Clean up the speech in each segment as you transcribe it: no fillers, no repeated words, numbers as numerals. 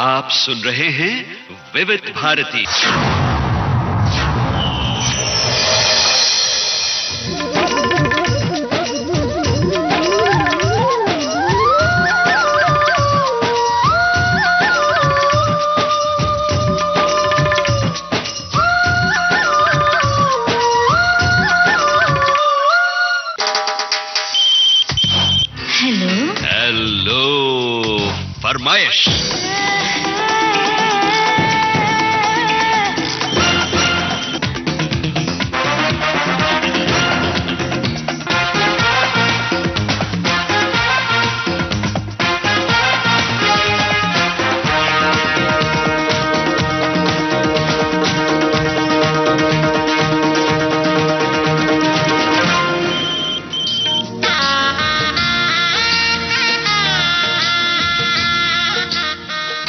आप सुन रहे हैं विविध भारती। हेलो फरमाइश।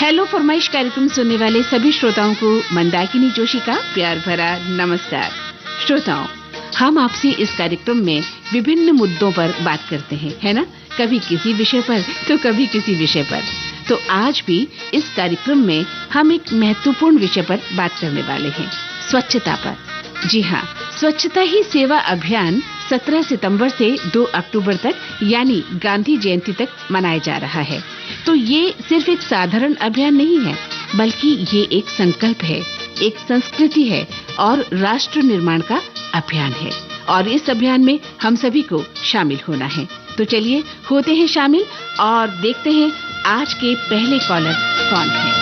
हेलो फरमाइश कार्यक्रम सुनने वाले सभी श्रोताओं को मंदाकिनी जोशी का प्यार भरा नमस्कार। श्रोताओं, हम आपसे इस कार्यक्रम में विभिन्न मुद्दों पर बात करते हैं, है ना? कभी किसी विषय पर तो कभी किसी विषय पर। तो आज भी इस कार्यक्रम में हम एक महत्वपूर्ण विषय पर बात करने वाले हैं, स्वच्छता पर। जी हाँ, स्वच्छता ही सेवा अभियान 17 सितंबर से 2 अक्टूबर तक यानी गांधी जयंती तक मनाया जा रहा है। तो ये सिर्फ एक साधारण अभियान नहीं है, बल्कि ये एक संकल्प है, एक संस्कृति है और राष्ट्र निर्माण का अभियान है। और इस अभियान में हम सभी को शामिल होना है। तो चलिए होते हैं शामिल और देखते हैं आज के पहले कॉलर कौन है।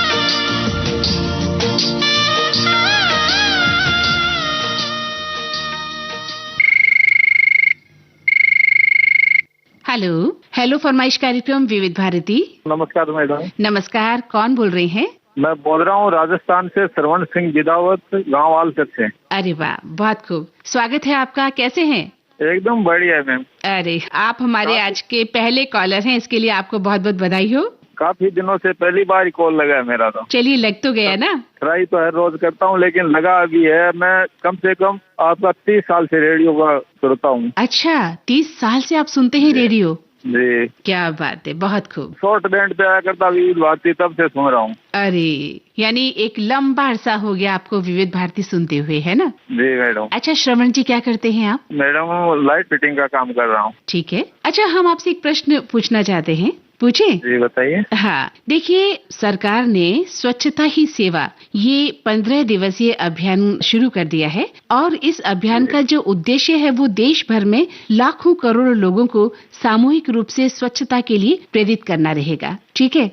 हेलो फरमाइश कार्यक्रम विविध भारती। नमस्कार मैडम। नमस्कार, कौन बोल रहे हैं? मैं बोल रहा हूँ राजस्थान से, श्रवण सिंह जिदावत, गाँव आलचक से। अरे वाह, बहुत खूब, स्वागत है आपका। कैसे हैं? एकदम बढ़िया है मैम। अरे, आप हमारे आज के पहले कॉलर हैं, इसके लिए आपको बहुत बहुत बधाई हो। काफी दिनों से पहली बार ही कॉल लगा है मेरा। तो चलिए, लग तो गया ना? ट्राई तो हर रोज करता हूँ, लेकिन लगा अभी है। मैं कम से कम आपका 30 साल से रेडियो का सुनता हूँ। अच्छा, 30 साल से आप सुनते हैं रेडियो? जी, क्या बात है, बहुत खूब। शॉर्ट बैंड पे आया करता विविध भारती, तब से सुन रहा हूँ। अरे, यानी एक लंबा अरसा हो गया आपको विविध भारती सुनते हुए, है ना? जी मैडम। अच्छा श्रवण जी, क्या करते हैं आप? मैडम लाइट फिटिंग का काम कर रहा हूँ। ठीक है। अच्छा, हम आपसे एक प्रश्न पूछना चाहते हैं, पूछे? जी बताइए। हाँ, देखिए, सरकार ने स्वच्छता ही सेवा ये 15 दिवसीय अभियान शुरू कर दिया है और इस अभियान का जो उद्देश्य है वो देश भर में लाखों करोड़ों लोगों को सामूहिक रूप से स्वच्छता के लिए प्रेरित करना रहेगा। ठीक है?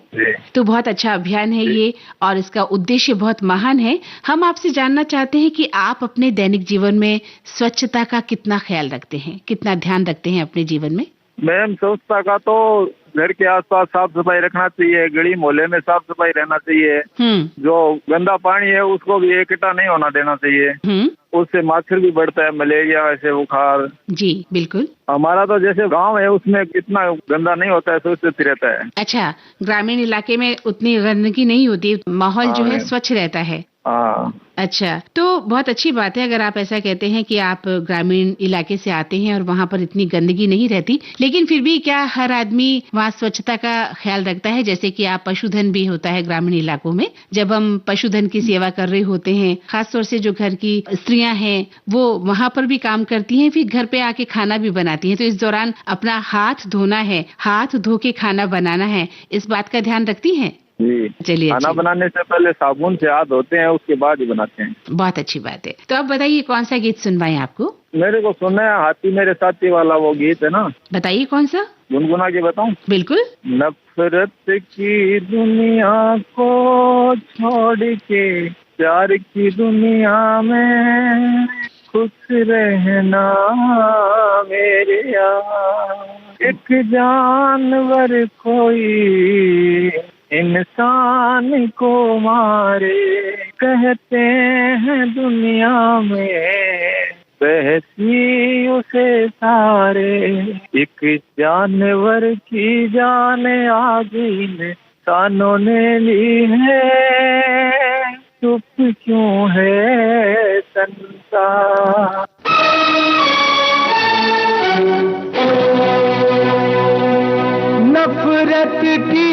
तो बहुत अच्छा अभियान है ये और इसका उद्देश्य बहुत महान है। हम आपसे जानना चाहते हैं कि आप अपने दैनिक जीवन में स्वच्छता का कितना ख्याल रखते हैं, कितना ध्यान रखते हैं अपने जीवन में? मैम, स्वच्छता का तो घर के आसपास साफ सफाई रखना चाहिए, गली मोहल्ले में साफ सफाई रहना चाहिए। जो गंदा पानी है उसको भी इकट्ठा नहीं होना देना चाहिए। उससे मच्छर भी बढ़ता है, मलेरिया, ऐसे बुखार। जी बिल्कुल। हमारा तो जैसे गांव है, उसमें इतना गंदा नहीं होता है, स्वच्छ रहता है। अच्छा, ग्रामीण इलाके में उतनी गंदगी नहीं होती, माहौल जो है स्वच्छ रहता है। अच्छा, तो बहुत अच्छी बात है अगर आप ऐसा कहते हैं कि आप ग्रामीण इलाके से आते हैं और वहाँ पर इतनी गंदगी नहीं रहती। लेकिन फिर भी क्या हर आदमी वहाँ स्वच्छता का ख्याल रखता है? जैसे कि आप पशुधन भी होता है ग्रामीण इलाकों में, जब हम पशुधन की सेवा कर रहे होते हैं, खासतौर से जो घर की स्त्रियां हैं वो वहाँ पर भी काम करती हैं, फिर घर पे आके खाना भी बनाती हैं। तो इस दौरान अपना हाथ धोना है, हाथ धो के खाना बनाना है, इस बात का ध्यान रखती हैं? जी, चलिए, खाना बनाने से पहले साबुन से हाथ धोते हैं, उसके बाद ही बनाते हैं। बहुत अच्छी बात है। तो अब बताइए कौन सा गीत सुनवाएं आपको? मेरे को सुनना है हाथी मेरे साथी वाला, वो गीत है ना। बताइए कौन सा? गुनगुना के बताऊं? बिल्कुल। नफरत की दुनिया को छोड़ के प्यार की दुनिया में खुश रहना मेरे यार। एक जानवर कोई इंसान को मारे, कहते हैं दुनिया में बहसी उसे सारे। एक जानवर की जान आज इंसानों ने ली है, चुप क्यों है संसार। नफरत की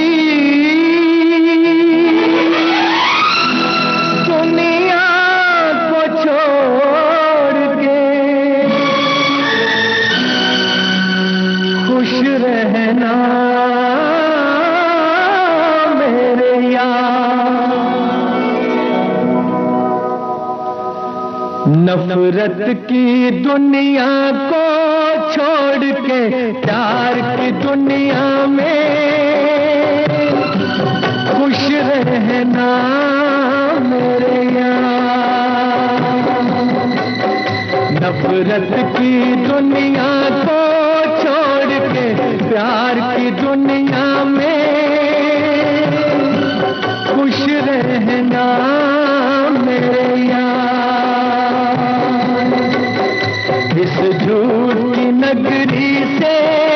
नफरत की दुनिया को छोड़ के प्यार की दुनिया में खुश रहना मेरे यार। नफरत की दुनिया को छोड़ के प्यार की दुनिया में खुश रहना मेरे यार। इस झूठ की नगरी से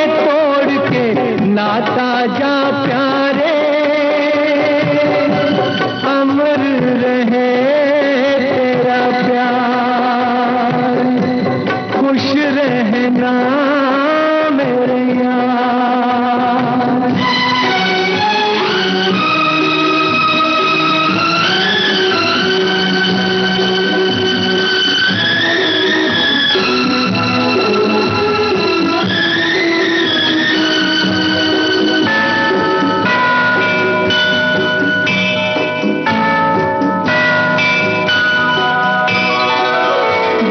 तोड़ के नाता जा प्यारे, अमर रहे तेरा प्यार, खुश रहना मेरे यार।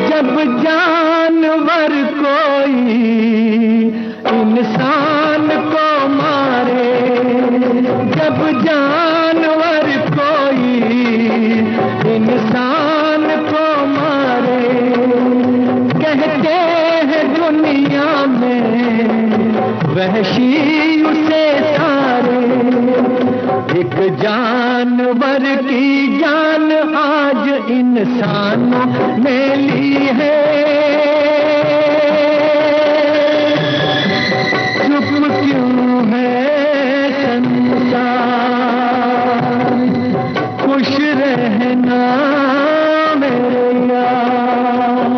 जब जानवर कोई इंसान को मारे, जब जानवर कोई इंसान को मारे, कहते हैं दुनिया में वहशी उसे सारे। एक जानवर की जान आज इंसानों ने ली है, चुप क्यों है संसार, खुश रहना मेरे यार।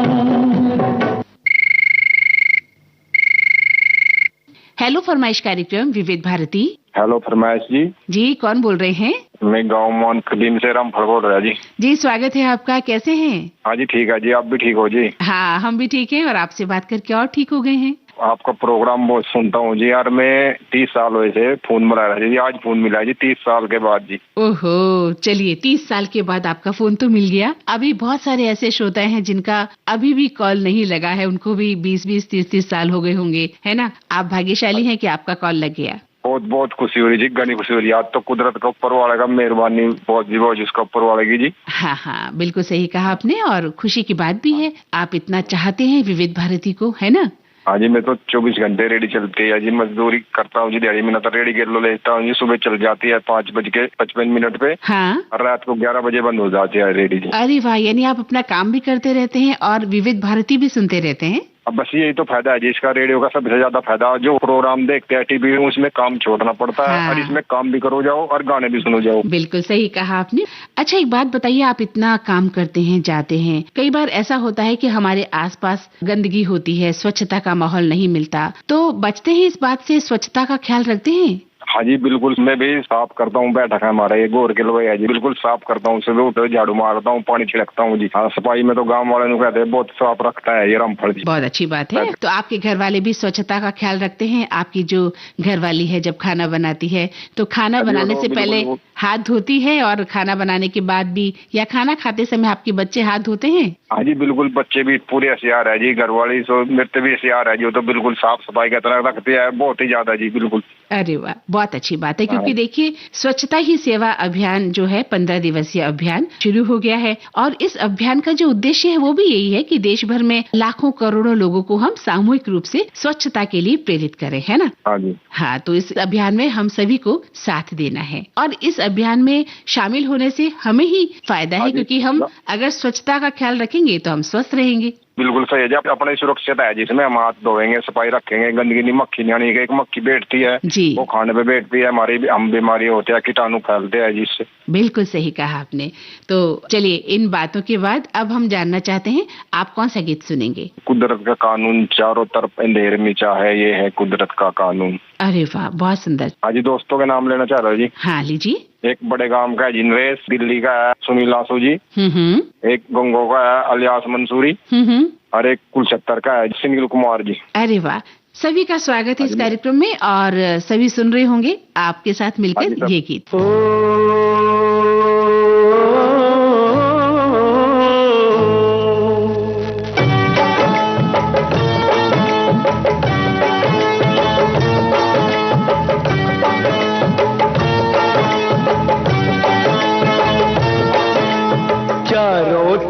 हेलो फरमाइश कार्यक्रम विविध भारती। हेलो फरमाइश जी। जी कौन बोल रहे हैं? मैं गाँव मोहन कदीम से रामफल बोल रहा जी। जी स्वागत है आपका, कैसे हैं? हाँ जी ठीक है जी, आप भी ठीक हो जी? हाँ हम भी ठीक हैं और आपसे बात करके और ठीक हो गए हैं। आपका प्रोग्राम बहुत सुनता हूँ जी यार। मैं 30 साल हुए थे फोन मिला रहा जी, आज फोन मिला जी 30 साल के बाद जी। ओहो चलिए 30 साल के बाद आपका फोन तो मिल गया। अभी बहुत सारे ऐसे श्रोता हैं जिनका अभी भी कॉल नहीं लगा है, उनको भी 20-20, 30-30 साल हो गए होंगे, है ना? आप भाग्यशाली हैं कि आपका कॉल लग गया। बहुत बहुत खुशी हो रही जी, घनी खुशी हो रही है। आज तो कुदरत का ऊपर वाले का मेहरबानी बहुत जी, बहुत जिसका ऊपर वाले की जी। हाँ हाँ बिल्कुल सही कहा आपने और खुशी की बात भी है, आप इतना चाहते हैं विविध भारती को, है ना? हाँ जी, मैं तो 24 घंटे रेडी चलती है जी, मजदूरी करता हूँ जी दिहाड़ी में, तो रेडी गिर लो लेता हूँ जी। सुबह चल जाती है 5:55 पे, हाँ और रात को 11 बजे बंद हो जाती है रेडी जी। अरे वाह, यानी आप अपना काम भी करते रहते हैं और विविध भारती भी सुनते रहते हैं। अब बस यही तो फायदा है जी इसका, रेडियो का सबसे ज्यादा फायदा। जो प्रोग्राम देखते हैं टीवी में उसमें काम छोड़ना पड़ता है, हाँ। और इसमें काम भी करो जाओ और गाने भी सुनो जाओ। बिल्कुल सही कहा आपने। अच्छा एक बात बताइए, आप इतना काम करते हैं, जाते हैं, कई बार ऐसा होता है कि हमारे आसपास गंदगी होती है, स्वच्छता का माहौल नहीं मिलता, तो बचते हैं इस बात से, स्वच्छता का ख्याल रखते हैं? हाँ जी बिल्कुल, मैं भी साफ करता हूँ। बैठक है हमारा ये गोर के लोग है जी, बिल्कुल साफ करता हूँ। सुबह उठे झाड़ू मारता हूँ, पानी छिड़कता हूँ जी। हाँ सफाई में तो गांव वाले कहते हैं बहुत साफ रखता है ये रामफल जी। बहुत अच्छी बात है। तो आपके घर वाले भी स्वच्छता का ख्याल रखते हैं? आपकी जो घरवाली है जब खाना बनाती है तो खाना बनाने से पहले हाथ धोती है और खाना बनाने के बाद भी, या खाना खाते समय आपके बच्चे हाथ धोते हैं? हाँ जी बिल्कुल, बच्चे भी पूरे होशियार है जी, घरवाली सो मेरे भी होशियार है जी, तो बिल्कुल साफ सफाई का तरह रखते हैं, बहुत ही ज्यादा जी बिल्कुल। अरे वाह, बहुत अच्छी बात है, क्योंकि देखिए स्वच्छता ही सेवा अभियान जो है 15 दिवसीय अभियान शुरू हो गया है, और इस अभियान का जो उद्देश्य है वो भी यही है कि देश भर में लाखों करोड़ों लोगों को हम सामूहिक रूप से स्वच्छता के लिए प्रेरित करें, है ना? हाँ जी। हाँ, तो इस अभियान में हम सभी को साथ देना है, और इस अभियान में शामिल होने से हमें ही फायदा है, क्योंकि हम अगर स्वच्छता का ख्याल रखेंगे तो हम स्वस्थ रहेंगे। बिल्कुल सही है जी, अपनी सुरक्षित है जिसमें हम हाथ धोएंगे, सफाई रखेंगे, गंदगी नहीं, मक्खी नहीं आनी। एक मक्खी बैठती है जी, वो खाने पे बैठती है, हमारी हम बीमारी होते हैं, कीटाणु फैलते हैं जिससे। बिल्कुल सही कहा आपने। तो चलिए इन बातों के बाद अब हम जानना चाहते हैं आप कौन सा गीत सुनेंगे? कुदरत का कानून, चारों तरफ अंधेर मिचा है, ये है कुदरत का कानून। अरे वाह, बहुत सुंदर। हाँ जी, दोस्तों के नाम लेना चाह रहे हो जी? हाँ लीजिए। एक बड़े गांव का है जी नरेश, दिल्ली का है सुनील आंसू जी, एक गंगो का है अलियास मंसूरी, और एक कुलछत्तर का है सुनील कुमार जी। अरे वाह, सभी का स्वागत है इस कार्यक्रम में, और सभी सुन रहे होंगे आपके साथ मिलकर ये गीत।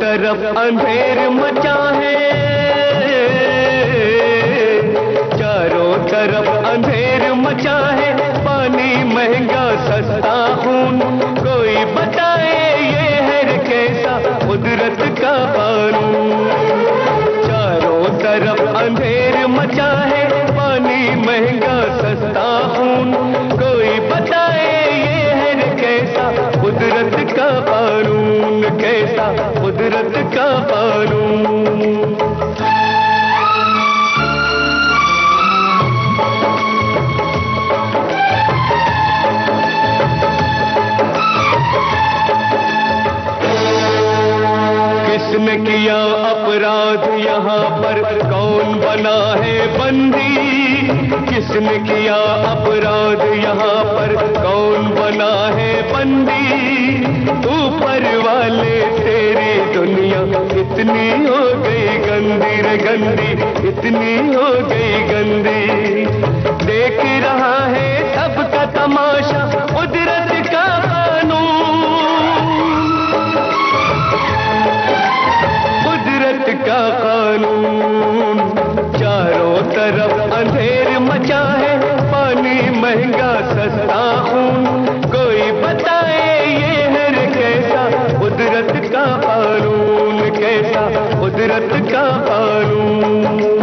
तरफ अंधेर मचा है, चारों तरफ अंधेर मचा है, पानी महंगा सस्ता खून, कोई बताए ये है कैसा कुदरत का कानून। चारों तरफ अंधेर मचा है, पानी महंगा सस्ता खून, कोई बताए ये है कैसा कुदरत का कानून, कैसा कुदरत का कानून। किसने किया अपराध यहाँ पर, कौन बना है बंदी? किसने किया अपराध यहाँ पर, कौन बना है बंदी? ऊपर वाले तेरी दुनिया इतनी हो गई गंदी रे गंदी, इतनी हो गई गंदी। देख रहा है सबका तमाशा कुदरत का का कानून। चारों तरफ अंधेर मचा है, पानी महंगा सस्ता खून, कोई बताए ये है कैसा कुदरत का कानून, कैसा कुदरत का कानून।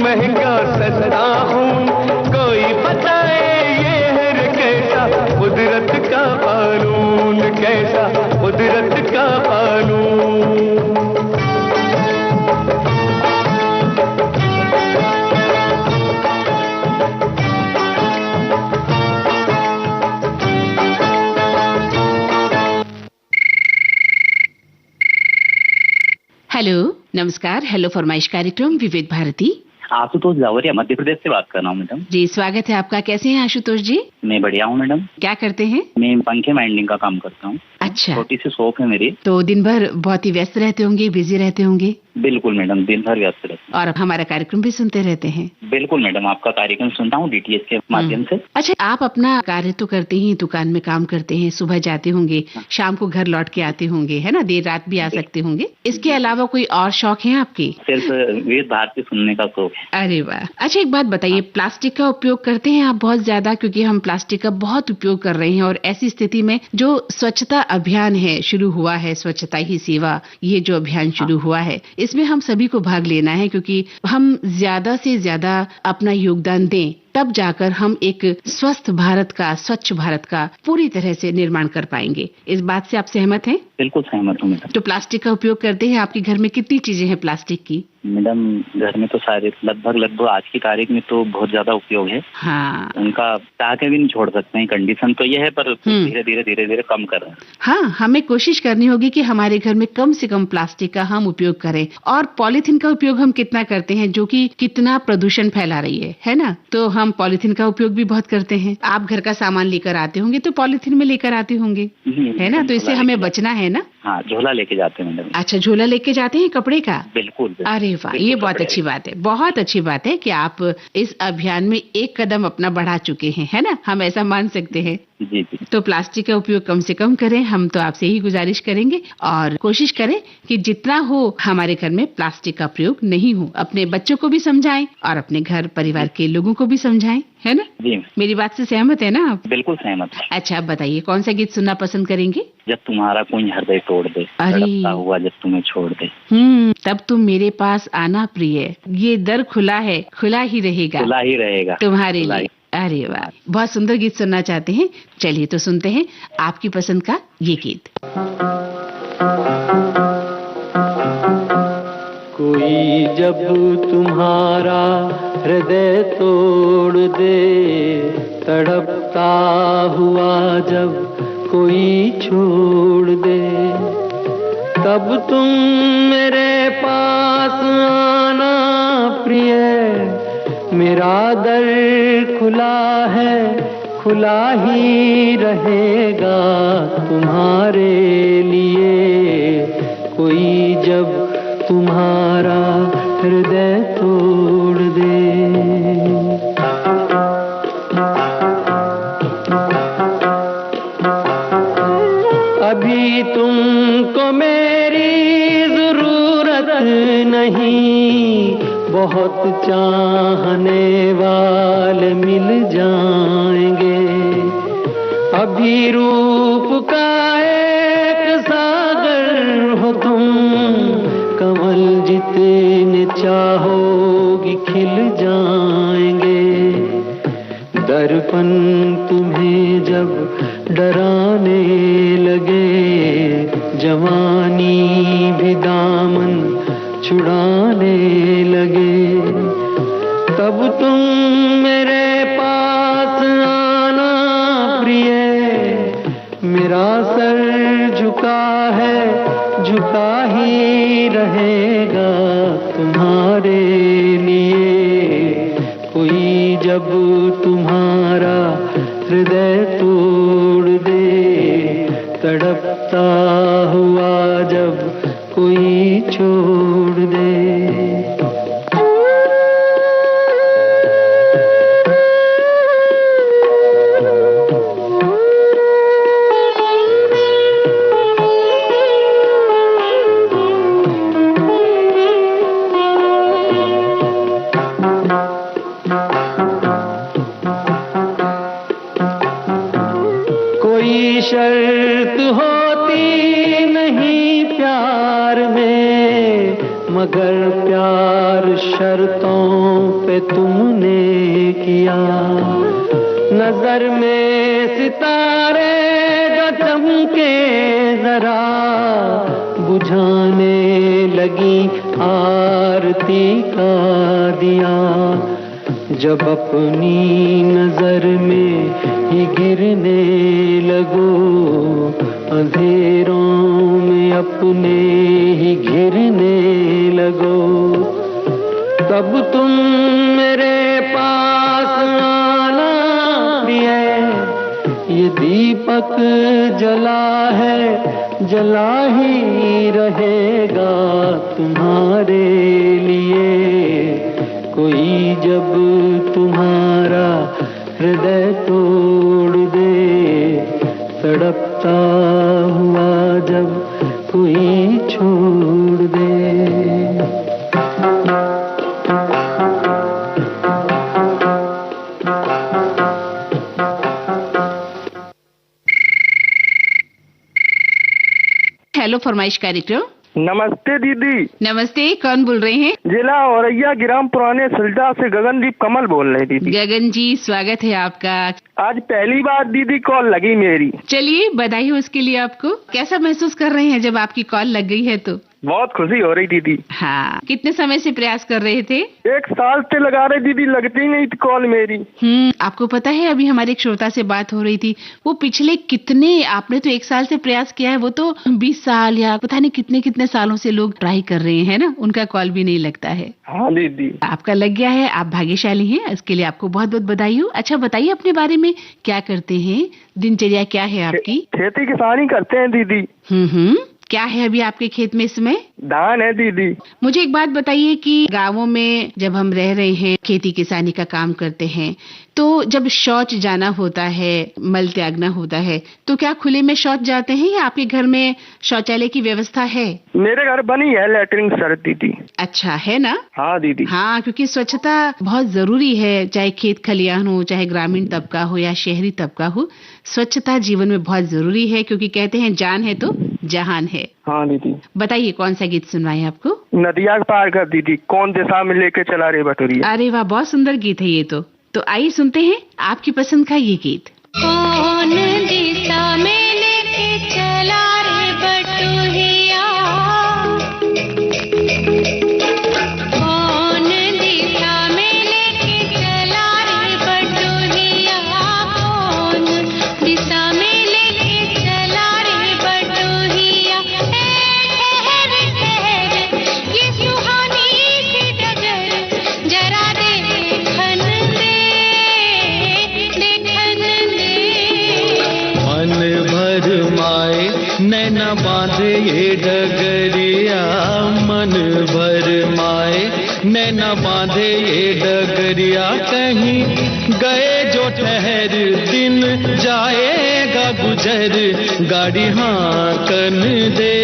महंगा सस्ता खून, कोई बताए ये है कैसा कुदरत का कानून, कैसा कुदरत का कानून। हेलो, नमस्कार। हेलो फरमाइश कार्यक्रम विविध भारती। आशुतोष जावरिया मध्य प्रदेश से बात कर रहा हूँ मैडम। जी, स्वागत है आपका। कैसे हैं आशुतोष जी? मैं बढ़िया हूँ मैडम। क्या करते हैं? मैं पंखे माइंडिंग का काम करता हूँ। अच्छा, छोटी सी शॉप है मेरी। तो दिन भर बहुत ही व्यस्त रहते होंगे, बिजी रहते होंगे? बिल्कुल मैडम, दिन भर व्यस्त रहते हैं। और हमारा कार्यक्रम भी सुनते रहते हैं? बिल्कुल मैडम, आपका कार्यक्रम सुनता हूँ डीटीएच के माध्यम से। अच्छा, आप अपना कार्य तो करते ही, दुकान में काम करते हैं, सुबह जाते होंगे, शाम को घर लौट के आते होंगे, है ना? देर रात भी आ सकते होंगे। इसके अलावा कोई और शौक है आपके? सिर्फ विविध भारती सुनने का शौक है। अरे वाह। अच्छा, एक बात बताइए, प्लास्टिक का उपयोग करते हैं आप बहुत ज्यादा? क्योंकि हम प्लास्टिक का बहुत उपयोग कर रहे हैं, और ऐसी स्थिति में जो स्वच्छता अभियान है, शुरू हुआ है, स्वच्छता ही सेवा, ये जो अभियान शुरू हुआ है, इसमें हम सभी को भाग लेना है, क्योंकि हम ज्यादा से ज्यादा अपना योगदान दें, तब जाकर हम एक स्वस्थ भारत का, स्वच्छ भारत का पूरी तरह से निर्माण कर पाएंगे। इस बात से आप सहमत हैं? बिल्कुल सहमत हूँ मैडम। तो प्लास्टिक का उपयोग करते हैं? आपके घर में कितनी चीजें हैं प्लास्टिक की? मैडम, घर में तो सारे लगभग आज की तारीख में तो बहुत ज्यादा उपयोग है। हाँ, उनका चाह के भी नहीं छोड़ सकते हैं। कंडीशन तो ये है, पर धीरे धीरे कम कर रहे हैं। हाँ, हमें कोशिश करनी होगी कि हमारे घर में कम से कम प्लास्टिक का हम उपयोग करें। और पॉलीथीन का उपयोग हम कितना करते हैं, जो कि कितना प्रदूषण फैला रही है ना? तो हम पॉलीथीन का उपयोग भी बहुत करते हैं। आप घर का सामान लेकर आते होंगे तो पॉलीथीन में लेकर आते होंगे, है ना? तो इससे हमें बचना है ना? हाँ, झोला लेके जाते हैं मैडम। अच्छा, झोला लेके जाते हैं कपड़े का? बिल्कुल। अरे वाह, ये बहुत अच्छी बात है। बहुत अच्छी बात है कि आप इस अभियान में एक कदम अपना बढ़ा चुके हैं, है ना? हम ऐसा मान सकते हैं। जी जी। तो प्लास्टिक का उपयोग कम से कम करें, हम तो आपसे ही गुजारिश करेंगे, और कोशिश करें कि जितना हो हमारे घर में प्लास्टिक का प्रयोग नहीं हो। अपने बच्चों को भी समझाएं और अपने घर परिवार के लोगों को भी समझाएं, है ना? जी। मेरी बात से सहमत है ना आप? बिल्कुल सहमत। अच्छा, आप बताइए कौन सा गीत सुनना पसंद करेंगे? जब तुम्हारा कोई हृदय तोड़ दे, तड़पता हुआ जब तुम्हें छोड़ दे। तब तुम मेरे पास आना प्रिय, ये दर खुला है, खुला ही रहेगा, खुला ही रहेगा तुम्हारे लिए। अरे वाह, बहुत सुंदर गीत सुनना चाहते हैं। चलिए तो सुनते हैं आपकी पसंद का ये गीत। कोई जब तुम्हारा हृदय तोड़ दे, तड़पता हुआ जब कोई छोड़ दे, तब तुम मेरे पास आना प्रिय, मेरा दर खुला है, खुला ही रहेगा तुम्हारे लिए। कोई जब तुम्हारा हृदय तोड़ दे। अभी तुमको मेरी जरूरत नहीं, बहुत चाहने वाले मिल जाएंगे। अभी रूप का एक सागर हो तुम, कमल जितने चाहोगी खिल जाएंगे। दर्पण तुम्हें जब डराने लगे, जवानी भी दामन छुड़ाने लगे, तब तुम मेरे पास आना प्रिय, मेरा सर झुका है, झुका ही रहेगा तुम्हारे लिए। कोई जब तुम्हारा हृदय तोड़ दे, तड़पता हुआ जब कोई छोड़ दे। कोई शर्त होती नहीं प्यार में, मगर प्यार शर्तों पे तुमने किया। नजर में सितारे जो चमके जरा, बुझाने लगी आरती का दिया। जब अपनी नजर में ही गिरने लगो, अंधेरों में अपने ही घिरने लगो, तब तुम मेरे पास आना प्रिय। ये दीपक जला है, जला ही रहेगा तुम्हारे लिए। कोई जब तुम्हारा हृदय तोड़ दे, तड़पता हुआ जब कोई छोड़ दे। हेलो फरमाइश कार्यक्रम। नमस्ते दीदी। नमस्ते, कौन बोल रहे हैं? जिला औरैया, ग्राम पुराने सिलटा से गगनदीप कमल बोल रहे हैं दीदी। गगन जी, स्वागत है आपका। आज पहली बार दीदी कॉल लगी मेरी। चलिए, बधाई हो उसके लिए आपको। कैसा महसूस कर रहे हैं जब आपकी कॉल लग गई है तो? बहुत खुशी हो रही दीदी। हाँ, कितने समय से प्रयास कर रहे थे? 1 साल से लगा रहे दीदी, लगती नहीं थी कॉल मेरी। आपको पता है, अभी हमारे एक श्रोता से बात हो रही थी, वो पिछले कितने, आपने तो 1 साल से प्रयास किया है, वो तो 20 साल या पता नहीं कितने कितने सालों से लोग ट्राई कर रहे हैं ना, उनका कॉल भी नहीं लगता है। हाँ दीदी। आपका लग गया है, आप भाग्यशाली हैं, इसके लिए आपको बहुत बहुत बधाई हो। अच्छा, बताइए अपने बारे में, क्या करते हैं, दिनचर्या क्या है आपकी? खेती किसानी करते हैं दीदी। क्या है अभी आपके खेत में इसमें? धान है दीदी। मुझे एक बात बताइए कि गांवों में जब हम रह रहे हैं, खेती किसानी का काम करते हैं, तो जब शौच जाना होता है, मल त्यागना होता है, तो क्या खुले में शौच जाते हैं या आपके घर में शौचालय की व्यवस्था है? मेरे घर बनी है लैट्रिन सर दीदी। अच्छा है ना? हाँ दीदी। हाँ, क्योंकि स्वच्छता बहुत जरूरी है, चाहे खेत खलियान हो, चाहे ग्रामीण तबका हो या शहरी तबका हो, स्वच्छता जीवन में बहुत जरूरी है, क्योंकि कहते हैं जान है तो जहान है। हाँ दीदी। बताइए कौन सा गीत सुनवाएं आपको? नदिया पार कर दीदी, कौन दिशा में लेके चला रे बटुरिया। अरे वाह, बहुत सुंदर गीत है ये तो आइए सुनते हैं आपकी पसंद का ये गीत। कौन दिशा में लेके चला रे बटुरिया, कौन दिशा में लेके चला रे बटुरिया, कौन दिशा में लेके चला रे बटुरिया। ठहर ठहर ये सुहानी सी डगर, जरा देखन दे, देखन दे। मन भर माए नैना बांधे ये डगरिया, मन भर माए नैना बांधे ये डगरिया, कहीं गए जो ठहर दिन जाएगा गुजर, गाड़ी हाँकन दे,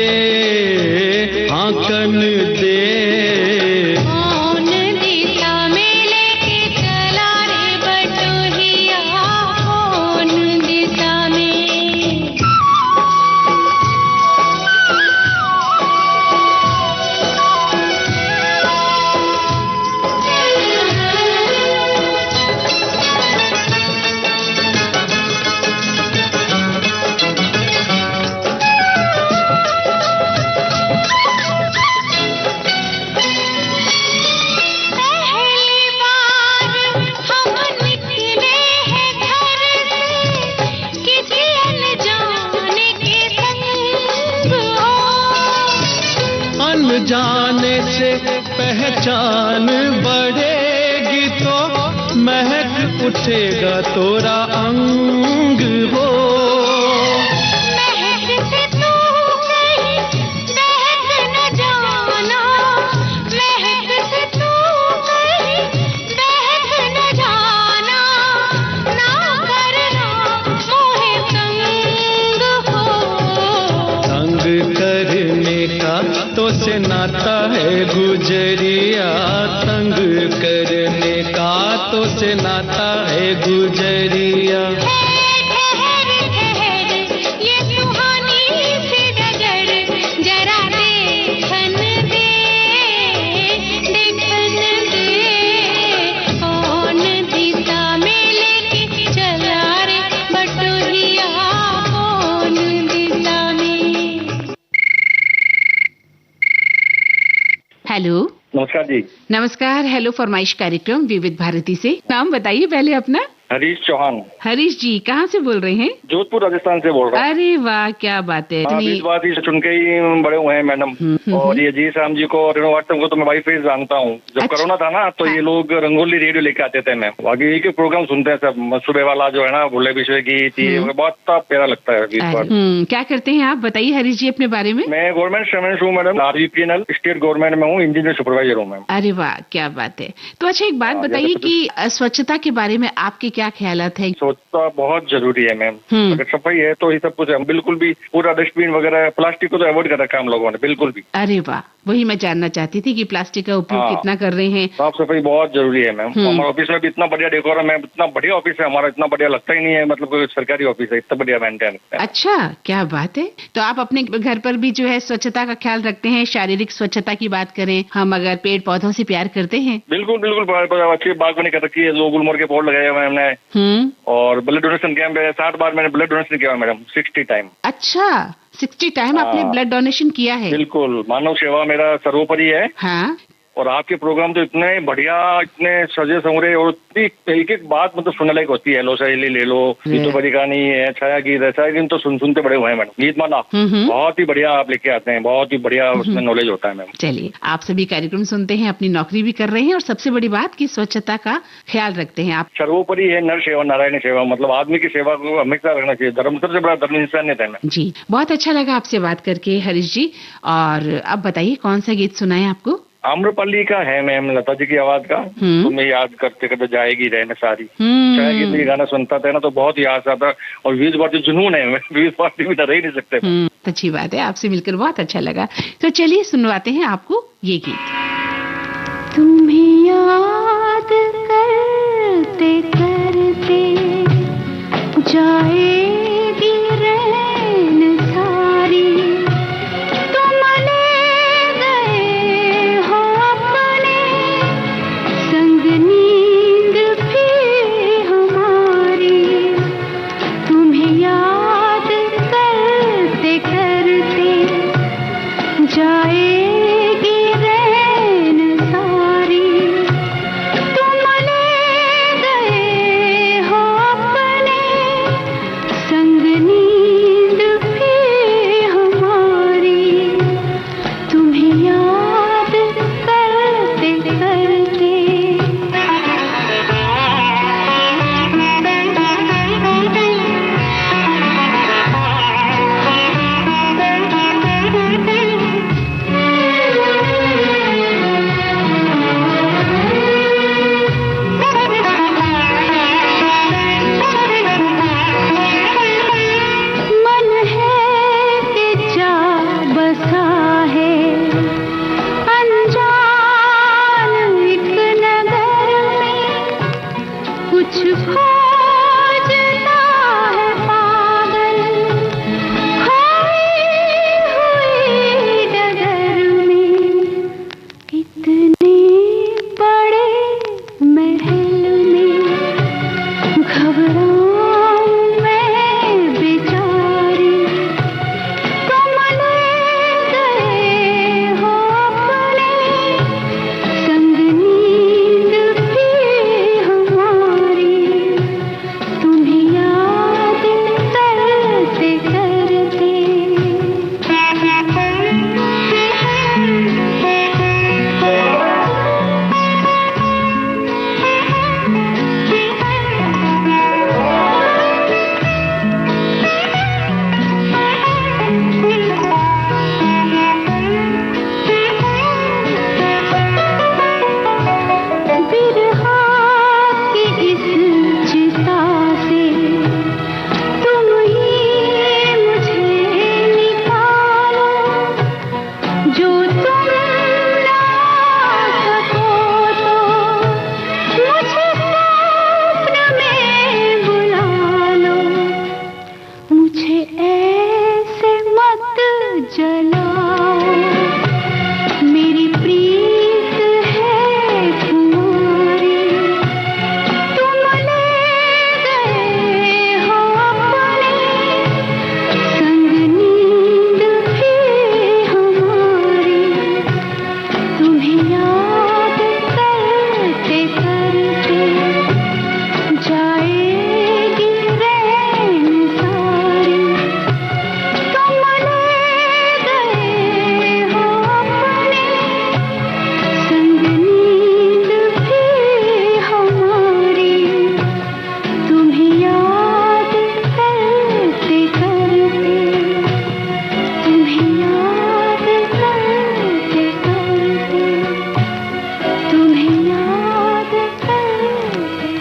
हाँकन दे। कौन दिशा में लेके चला रे बटुरिया, कौन दिशा में। पहली बार हम निकले हैं घर से, किसी अनजाने के संग हो। अनजाने से पहचान बढ़ेगी तो महक उठेगा तोरा अंग हो। महक से तू कहीं बहक न जाना, महक से तू कहीं बहक न जाना, ना करना मोहे तंग हो। तंग करने का तो से नाता है गुजरिया, तंग करने का तो से नाता है गुजरिया। ठहर ठहर ये सुहानी सी डगर, जरा देखन दे, देखन दे। कौन दिशा में लेके चला रे बटुरिया, कौन दिशा में। हेलो, नमस्कार जी। नमस्कार। हेलो फरमाइश कार्यक्रम विविध भारती से। नाम बताइए पहले अपना। हरीश चौहान। हरीश जी, कहाँ से बोल रहे हैं? जोधपुर राजस्थान से बोल रहा हूँ। अरे वाह, क्या बात है। बीजवादी से चुन के ही बड़े हुए हैं मैडम। और ये जी शाम जी को और वास्तव को तो मैं वाई फेस जानता हूँ। जब अच्छा। कोरोना था ना, तो ये लोग रंगोली रेडियो लेके आते थे। मैं बाकी एक प्रोग्राम सुनते हैं सब, सुबह वाला जो है ना, भोले विषय की थी, बहुत प्यारा लगता है। क्या करते हैं आप, बताइए हरीश जी अपने बारे में। मैं गवर्नमेंट सर्वेंट हूँ मैडम, RVPNL स्टेट गवर्नमेंट में हूँ, इंजीनियर सुपरवाइजर हूँ मैम। अरे वाह, क्या बात है। तो अच्छा एक बात बताइए कि स्वच्छता के बारे में आपके क्या ख्यालात है? स्वच्छता बहुत जरूरी है मैम। अगर सफाई है तो ही सब कुछ है। बिल्कुल भी पूरा डस्टबिन वगैरह, प्लास्टिक को तो अवॉइड कर रखा है हम लोगों ने, बिल्कुल भी। अरे वाह, वही मैं जानना चाहती थी कि प्लास्टिक का उपयोग कितना कर रहे हैं। साफ सफाई बहुत जरूरी है मैम। हमारे ऑफिस में भी इतना बढ़िया डेकोरम है, इतना बढ़िया ऑफिस है हमारा, इतना बढ़िया लगता ही नहीं है मतलब कोई सरकारी ऑफिस है, इतना बढ़िया मेंटेन है। अच्छा, क्या बात है। तो आप अपने घर पर भी जो है स्वच्छता का ख्याल रखते हैं? शारीरिक स्वच्छता की बात करें हम, अगर पेड़ पौधों से प्यार करते हैं? बिल्कुल बिल्कुल, अच्छी बागवानी कर रखी है, 2 गुलमोहर के पौध लगाए हुए हमने। और ब्लड डोनेशन कैंप है, 60 बार मैंने ब्लड डोनेशन किया मैडम, 60 टाइम। अच्छा, 60 टाइम आपने ब्लड डोनेशन किया है? बिल्कुल, मानव सेवा मेरा सर्वोपरि है। हाँ। और आपके प्रोग्राम तो इतने बढ़िया, इतने सजे संवरे और एक एक बात मतलब सुनने लायक होती है। लो सहेली ले लो, ये तो बड़ी कहानी है, छाया गीत है, छाया गीत तो सुनते बड़े हुए हैं मैडम। गीत माला बहुत ही बढ़िया आप लेके आते हैं, बहुत ही बढ़िया उसमें नॉलेज होता है मैम। चलिए, आप सभी कार्यक्रम सुनते हैं, अपनी नौकरी भी कर रहे हैं और सबसे बड़ी बात की स्वच्छता का ख्याल रखते हैं आप। सर्वोपरि है नर सेवा नारायण सेवा, मतलब आदमी की सेवा को हमेशा रखना चाहिए। धर्म सबसे बड़ा धर्म इंसानियत है। जी, बहुत अच्छा लगा आपसे बात करके हरीश जी। और अब बताइए कौन सा गीत सुनाए आपको? आम्रपल्ली का है मैम, लता जी की आवाज का, तुम्हें याद करते करते जाएगी रहने सारी। छाया गीत ये गाना सुनता था ना तो बहुत याद आता, और विविध भारती जुनून है, विविध भारती भी रह ही नहीं सकते। अच्छी बात है, आपसे मिलकर बहुत अच्छा लगा। तो चलिए सुनवाते हैं आपको ये गीत। तुम्हें याद करते करते जाएगी रैन सारी, तुम ले गए हो अपने संग नींद भी हमारी। तुम्हें याद करते करते जाएगी रैन सारी, तुम ले गए हो अपने संग नींद भी हमारी। तुम्हें याद करते करते मन है कि जा बसा है अनजान एक नगर में, कुछ खोजता है पागल खोई हुई डगर में। इतने बड़े महल में घबराऊं मैं बेचारी, तुम ले गए हो अपने संग नींद भी हमारी। तुम्हें याद करते करते बिरहा की इस चिता से तुम ही मुझे निकालो, जो तुम ना सको तो मुझे स्वप्न में बुला लो। मुझे ऐसे मत जलाओ, मेरी प्रीत है तुम्हारी। तुम ले गए हो अपने संग नींद भी हमारी। तुम्हें याद करते करते जाएगी रैन सारी, तुम ले गए हो अपने संग नींद भी हमारी। तुम्हें याद करते करते, तुम्हें याद करते करते, तुम्हें याद करते।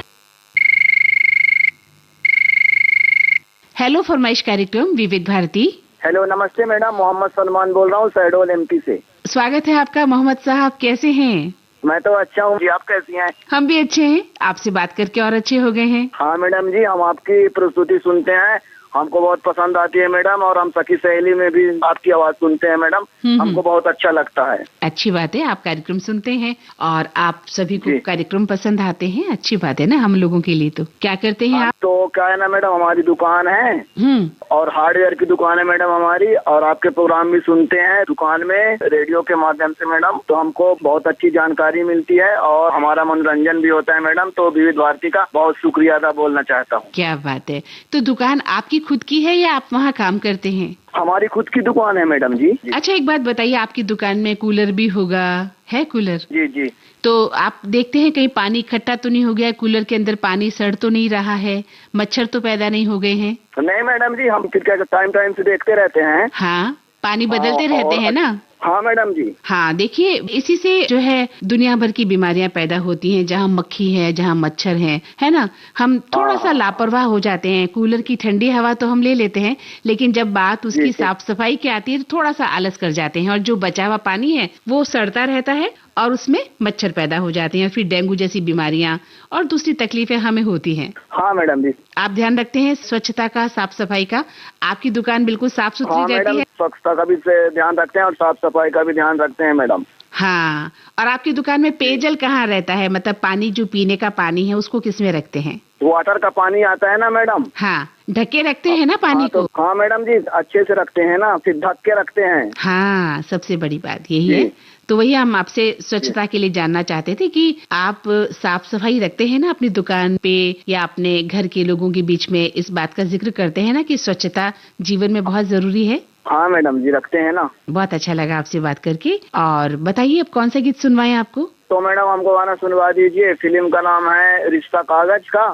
हेलो फरमाइश कार्यक्रम विविध भारती। हेलो नमस्ते मैडम, मोहम्मद सलमान बोल रहा हूँ शहडोल एमपी से। स्वागत है आपका मोहम्मद साहब, कैसे हैं? मैं तो अच्छा हूँ जी, आप कैसी हैं? हम भी अच्छे हैं, आपसे बात करके और अच्छे हो गए हैं। हाँ मैडम जी, हम आपकी प्रस्तुति सुनते हैं हमको बहुत पसंद आती है मैडम, और हम सखी सहेली में भी आपकी आवाज सुनते हैं मैडम, हमको बहुत अच्छा लगता है। अच्छी बात है, आप कार्यक्रम सुनते हैं और आप सभी को कार्यक्रम पसंद आते हैं, अच्छी बात है ना हम लोगों के लिए। तो क्या करते हैं आप? तो क्या है ना मैडम, हमारी दुकान है और हार्डवेयर की दुकान है मैडम हमारी, और आपके प्रोग्राम भी सुनते हैं दुकान में रेडियो के माध्यम से मैडम, तो हमको बहुत अच्छी जानकारी मिलती है और हमारा मनोरंजन भी होता है मैडम। तो विविध भारती का बहुत शुक्रिया अदा बोलना चाहता हूँ। क्या बात है। तो दुकान आपकी खुद की है या आप वहाँ काम करते हैं? हमारी खुद की दुकान है मैडम जी। अच्छा, एक बात बताइए, आपकी दुकान में कूलर भी होगा? है कूलर? जी जी। तो आप देखते हैं कहीं पानी इकट्ठा तो नहीं हो गया, कूलर के अंदर पानी सड़ तो नहीं रहा है, मच्छर तो पैदा नहीं हो गए हैं? नहीं मैडम जी, हम टाइम से देखते रहते हैं। हाँ, पानी बदलते रहते हैं ना? हाँ मैडम जी। हाँ, देखिए इसी से जो है दुनिया भर की बीमारियां पैदा होती हैं, जहाँ मक्खी है, जहाँ मच्छर है ना। हम थोड़ा सा लापरवाह हो जाते हैं, कूलर की ठंडी हवा तो हम ले लेते हैं, लेकिन जब बात उसकी साफ सफाई की आती है तो थोड़ा सा आलस कर जाते हैं, और जो बचा हुआ पानी है वो सड़ता रहता है और उसमें मच्छर पैदा हो जाते हैं, फिर डेंगू जैसी बीमारियां और दूसरी तकलीफें हमें होती हैं। हाँ मैडम जी। आप ध्यान रखते हैं स्वच्छता का, साफ सफाई का? आपकी दुकान बिल्कुल साफ सुथरी रहती है? स्वच्छता का भी ध्यान रखते हैं और साफ सफाई का भी ध्यान रखते हैं मैडम। हाँ, और आपकी दुकान में पेयजल कहाँ रहता है? मतलब पानी जो पीने का पानी है उसको किस में रखते हैं? वाटर का पानी आता है ना मैडम। हाँ, ढके रखते हैं ना पानी को? हाँ मैडम जी, अच्छे से रखते हैं ना, फिर ढक के रखते हैं। हाँ, सबसे बड़ी बात यही है। तो वही हम आपसे स्वच्छता के लिए जानना चाहते थे कि आप साफ सफाई रखते हैं ना अपनी दुकान पे, या अपने घर के लोगों के बीच में इस बात का जिक्र करते हैं ना कि स्वच्छता जीवन में बहुत जरूरी है? हाँ मैडम जी, रखते हैं ना। बहुत अच्छा लगा आपसे बात करके। और बताइए अब कौन सा गीत सुनवाएं आपको? तो मैडम हमको गाना सुनवा दीजिए। फिल्म का नाम है रिश्ता कागज का,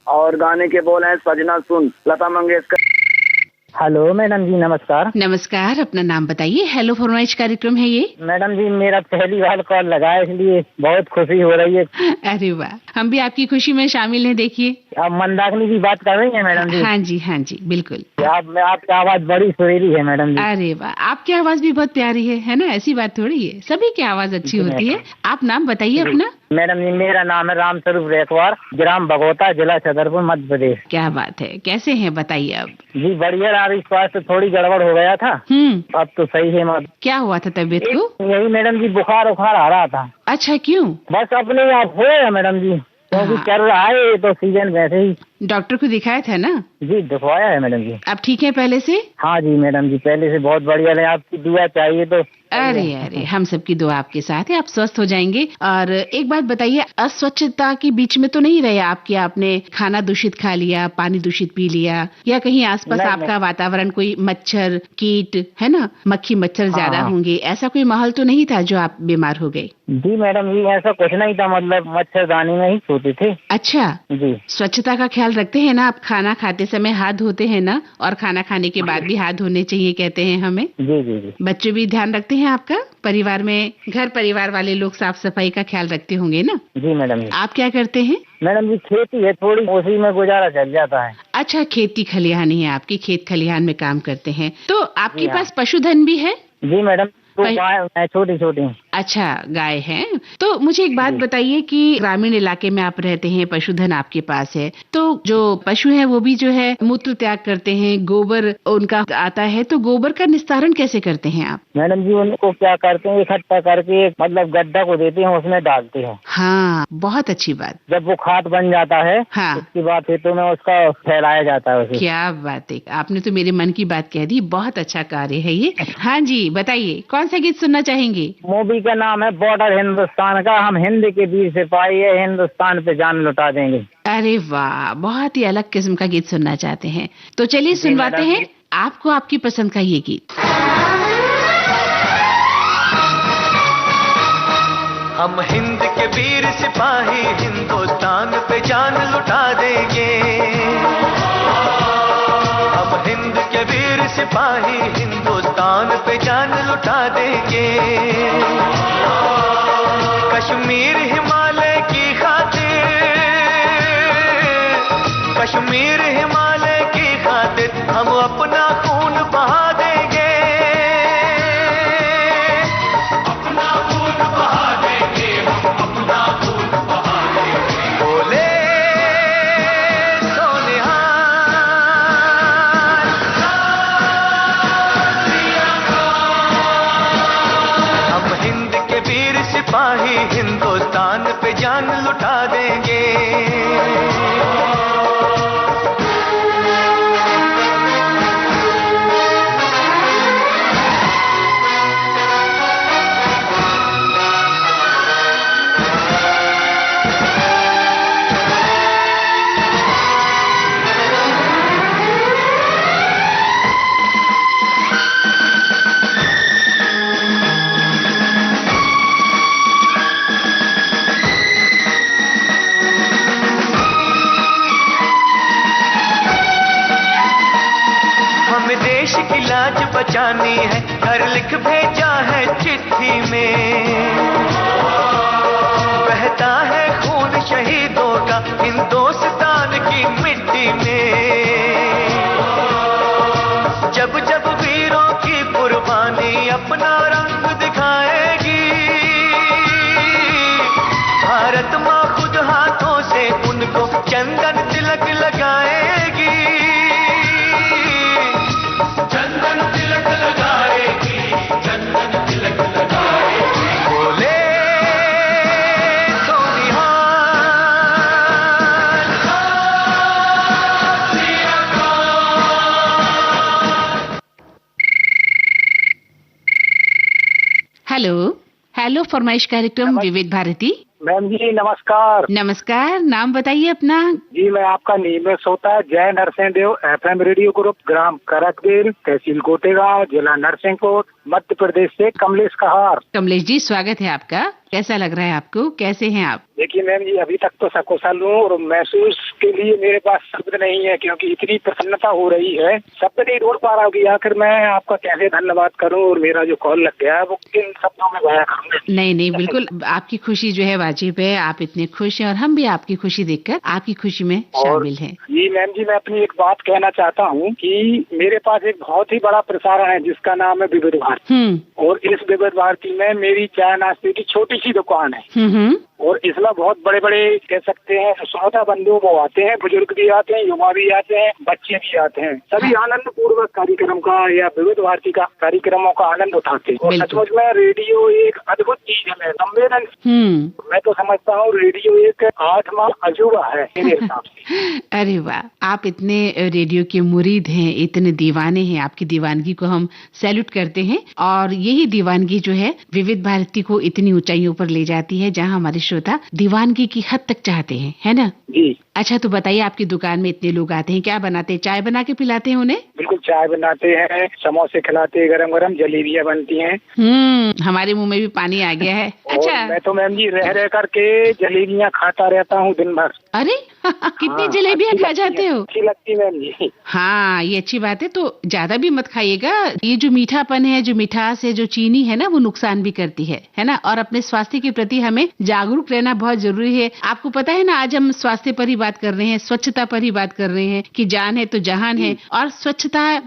और गाने के बोल हैं सजना सुन, लता मंगेशकर। हेलो मैडम जी, नमस्कार। नमस्कार, अपना नाम बताइए। हेलो फरमाइश कार्यक्रम है ये? मैडम जी, मेरा पहली बार कॉल लगा है, इसलिए बहुत खुशी हो रही है। अरे वाह, हम भी आपकी खुशी में शामिल हैं। देखिए, आप मंदाकिनी की बात कर रही हैं मैडम जी? हाँ जी, हाँ जी, बिल्कुल। आपकी आवाज बड़ी सुरीली है मैडम जी। अरे वाह, आपकी आवाज भी बहुत प्यारी है ना? ऐसी बात थोड़ी है, सभी की आवाज अच्छी होती है। आप नाम बताइए अपना। मैडम जी, मेरा नाम है रामस्वरूप रेखवार, ग्राम बघोता, जिला छतरपुर, मध्य प्रदेश। क्या बात है, कैसे हैं बताइए अब? जी बढ़िया, अभी स्वास्थ्य थोड़ी गड़बड़ हो गया था, अब तो सही है। क्या हुआ था तबीयत को? यही मैडम जी, बुखार आ रहा था। अच्छा, क्यों? बस अपने आप हो गया मैडम जी, क्योंकि चल रहा है तो सीजन वैसे ही। डॉक्टर को दिखाया था ना? जी दिखवाया है मैडम जी। अब ठीक है पहले से? हाँ जी मैडम जी, पहले से बहुत बढ़िया है। आपकी दुआ चाहिए तो। अरे हम सबकी दुआ आपके साथ है, आप स्वस्थ हो जाएंगे। और एक बात बताइए, अस्वच्छता के बीच में तो नहीं रहे आप कि आपने खाना दूषित खा लिया, पानी दूषित पी लिया, या कहीं आसपास आपका वातावरण कोई मच्छर कीट है ना, मक्खी मच्छर ज्यादा होंगे, ऐसा कोई माहौल तो नहीं था जो आप बीमार हो गए? जी मैडम जी, ऐसा कुछ नहीं था, मतलब मच्छरदानी में ही सोते थे। अच्छा जी। स्वच्छता का ख्याल रखते हैं ना आप? खाना खाते समय हाथ धोते हैं ना? और खाना खाने के बाद भी हाथ धोने चाहिए कहते हैं हमें। जी जी जी। बच्चे भी ध्यान रखते हैं आपका? परिवार में घर परिवार वाले लोग साफ सफाई का ख्याल रखते होंगे ना? जी मैडम जी। आप क्या करते हैं? मैडम जी, खेती है थोड़ी, उसी में गुजारा चल जाता है। अच्छा, खेती खलिहान ही है आपकी, खेत खलिहान में काम करते हैं। तो आपके पास पशुधन भी है? जी मैडम, गाय छोटी छोटी। अच्छा, गाय है। तो मुझे एक बात बताइए कि ग्रामीण इलाके में आप रहते हैं, पशुधन आपके पास है, तो जो पशु है वो भी जो है मूत्र त्याग करते हैं, गोबर उनका आता है, तो गोबर का निस्तारण कैसे करते हैं आप? मैडम जी, उनको क्या करते हैं, इकट्ठा करके मतलब गड्ढा को देते हैं, उसमें डालते हैं। हाँ, बहुत अच्छी बात। जब वो खाद बन जाता है, हाँ, उसके बाद खेतों में उसका फैलाया जाता है उसे। क्या बात है, आपने तो मेरे मन की बात कह दी, बहुत अच्छा कार्य है ये। हाँ जी, बताइए कौन सा गीत सुनना चाहेंगे? मूवी का नाम है बॉर्डर हिंदुस्तान का, हम हिंद के वीर सिपाही है, हिंदुस्तान पे जान लुटा देंगे। अरे वाह, बहुत ही अलग किस्म का गीत सुनना चाहते हैं, तो चलिए सुनवाते हैं आपको आपकी पसंद का ये गीत। हम हिंद के वीर सिपाही, हिंदुस्तान पे जान लुटा देंगे। हम हिंद के वीर सिपाही, हिंदुस्तान पे जान लुटा देंगे। कश्मीर हिमालय की खातिर, कश्मीर हिमालय की खातिर हम अपना खून बहा देंगे। अपना खून बहा देंगे, हम अपना खून बहा देंगे। बोले सोनिहार, सिपाही हिंदुस्तान पे जान लुटा देंगे। देश की लाज बचानी है, घर लिख भेजा है चिट्ठी में। बहता है खून शहीदों का हिंदुस्तान की मिट्टी में। जब जब वीरों की कुर्बानी अपना रंग दिखाएगी, भारत माँ खुद हाथों से उनको चंदन तिलक लगाएगी। चंदन तिलक लगाएगी, चंदन तिलक लगाएगी। बोले तो निहाल हेलो फरमाइश कार्यक्रम विविध भारती। मैम जी नमस्कार। नमस्कार, नाम बताइए अपना। जी मैं आपका नियमित श्रोता जय Narsingh Dev FM radio group, ग्राम करकबेल, तहसील गोटेगांव, जिला नरसिंहपुर, मध्य प्रदेश से कमलेश कहार। कमलेश जी स्वागत है आपका। कैसा लग रहा है आपको, कैसे हैं आप? देखिए मैम जी अभी तक तो सकुशल हूँ और महसूस के लिए मेरे पास शब्द नहीं है, क्योंकि इतनी प्रसन्नता हो रही है, शब्द नहीं ढूंढ पा रहा हूँ कि आखिर मैं आपका कैसे धन्यवाद करूँ और मेरा जो कॉल लग गया है वो किन शब्दों में बयां करूँगा। नहीं बिल्कुल, आपकी खुशी जो है वाजिब है। आप इतने खुश हैं और हम भी आपकी खुशी देखकर आपकी खुशी में शामिल हैं। जी मैम जी मैं अपनी एक बात कहना चाहता हूँ कि मेरे पास एक बहुत ही बड़ा प्रसारण है जिसका नाम है विविध भारती, और इस विविध भारती में मेरी चाय नाश्ते की छोटी सी दुकान है। और इसमें बहुत बड़े बड़े कह सकते हैं श्रोता बंधु वो आते हैं, बुजुर्ग भी आते हैं, युवा भी आते हैं, बच्चे भी आते हैं, सभी आनंद पूर्वक कार्यक्रम का या विविध भारती का कार्यक्रमों का आनंद उठाते हैं। और सचमुच में रेडियो एक अद्भुत चीज है, संवेदन। मैं तो समझता हूँ रेडियो एक आठवां अजूबा है मेरे हिसाब से। अरे वाह, आप इतने रेडियो के मुरीद हैं, इतने दीवाने हैं, आपकी दीवानगी को हम सैल्यूट करते हैं। और यही दीवानगी जो है विविध भारती को इतनी ऊंचाइयों पर ले जाती है जहाँ हमारे श्रोता दीवानगी की हद तक चाहते हैं, है ना? जी। अच्छा तो बताइए, आपकी दुकान में इतने लोग आते हैं, क्या बनाते हैं? चाय बना के पिलाते हैं उन्हें? बिल्कुल, चाय बनाते हैं, समोसे खिलाते हैं, गरम गरम जलेबियाँ बनती हैं। हमारे मुंह में भी पानी आ गया है। अच्छा, मैं तो मैम जी रह करके जलेबियाँ खाता रहता हूँ दिन भर। अरे कितनी जलेबियाँ खा जाते हो? अच्छी लगती है मैम जी। हाँ ये अच्छी बात है, तो ज्यादा भी मत खाइएगा। ये जो मीठापन है, जो मिठास है, जो चीनी है ना, वो नुकसान भी करती है ना? और अपने स्वास्थ्य के प्रति हमें जागरूक रहना बहुत जरूरी है। आपको पता है ना, आज हम स्वास्थ्य पर ही बात कर रहे हैं, स्वच्छता पर ही बात कर रहे हैं कि जान है तो जहान है, और स्वच्छता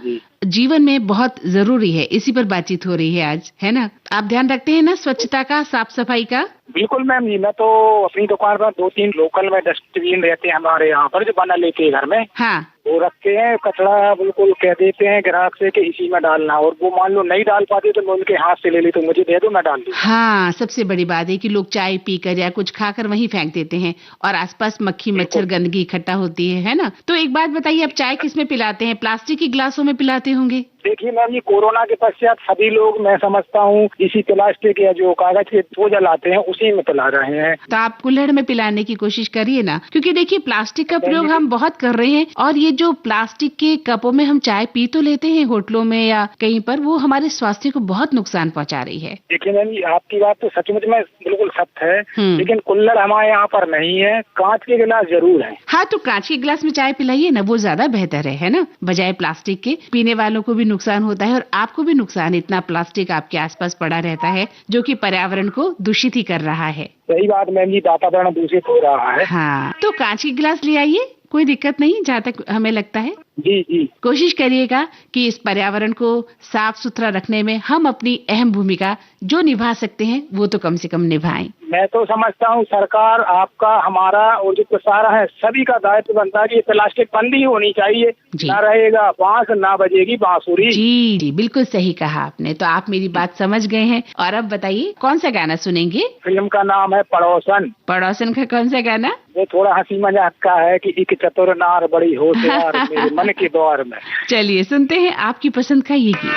जीवन में बहुत जरूरी है। इसी पर बातचीत हो रही है आज, है ना? आप ध्यान रखते हैं ना स्वच्छता का, साफ सफाई का? बिल्कुल मैम जी, मैं तो अपनी दुकान पर 2-3 लोकल में डस्टबिन रहते हैं हमारे यहाँ पर जो बना लेते हैं घर में। हाँ। वो रखते हैं, कचरा बिल्कुल कह देते हैं ग्राहक से कि इसी में डालना, और वो मान लो नहीं डाल पाते तो मैं उनके हाथ से ले लेती हूँ, मुझे दे दो मैं डाल दूँ। हाँ, सबसे बड़ी बात है कि लोग चाय पीकर या कुछ खाकर वहीं फेंक देते हैं और आसपास मक्खी मच्छर गंदगी इकट्ठा होती है ना? तो एक बात बताइए, आप चाय किस में पिलाते हैं? प्लास्टिक की गिलासों में पिलाते होंगे? देखिए मैम ये कोरोना के पश्चात सभी लोग मैं समझता हूँ इसी प्लास्टिक या जो कागज के वो जलाते हैं उसी में पिला रहे हैं। तो आप कुल्हड़ में पिलाने की कोशिश करिए ना, क्योंकि देखिए प्लास्टिक का प्रयोग हम बहुत कर रहे हैं, और ये जो प्लास्टिक के कपों में हम चाय पी तो लेते हैं होटलों में या कहीं पर, वो हमारे स्वास्थ्य को बहुत नुकसान पहुँचा रही है। देखिए मैम आपकी बात तो सचमुच में बिल्कुल सत्य है, लेकिन कुल्हड़ हमारे यहाँ पर नहीं है, कांच के गिलास जरूर है। हाँ तो कांच के गिलास में चाय पिलाइए ना, वो ज्यादा बेहतर है ना, बजाय प्लास्टिक के। पीने वालों को भी नुकसान होता है और आपको भी नुकसान, इतना प्लास्टिक आपके आसपास पड़ा रहता है जो कि पर्यावरण को दूषित ही कर रहा है। सही बात मैम जी, वातावरण दूषित हो रहा है। हाँ तो कांच के गिलास ले आइए, कोई दिक्कत नहीं जहाँ तक हमें लगता है। जी जी। कोशिश करिएगा कि इस पर्यावरण को साफ सुथरा रखने में हम अपनी अहम भूमिका जो निभा सकते हैं वो तो कम से कम निभाएं। मैं तो समझता हूँ सरकार, आपका, हमारा और जो प्रसारण है सभी का दायित्व बनता है कि ये प्लास्टिक बंदी होनी चाहिए। ना रहेगा बांस ना बजेगी बांसुरी। जी जी, बिल्कुल सही कहा आपने। तो आप मेरी बात समझ गए हैं। और अब बताइए कौन सा गाना सुनेंगे? फिल्म का नाम है पड़ोसन। पड़ोसन का कौन सा गाना? वो थोड़ा हंसी मजाक का है कि एक चतुर नार बड़ी होशियार मेरे मन के द्वार में। चलिए सुनते हैं आपकी पसंद का ये गीत।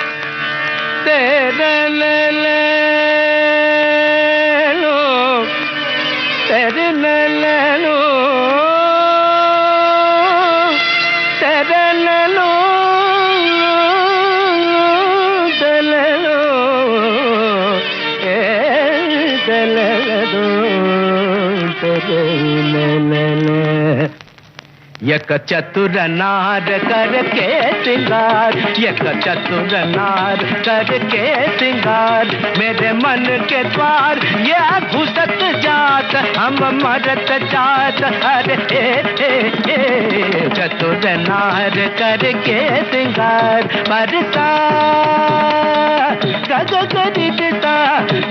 तेरे ले लो, तेरे ले लो, तेरे ले लो, तेरे लो, तेरे लो, तेरे ले लो। एक चतुर नार करके सिंगार, एक चतुर नार करके सिंगार, मेरे मन के द्वार ये घुसत जात, हम मरत जात। अरे चतुर नार करके सिंगार, बरसा गग गरिता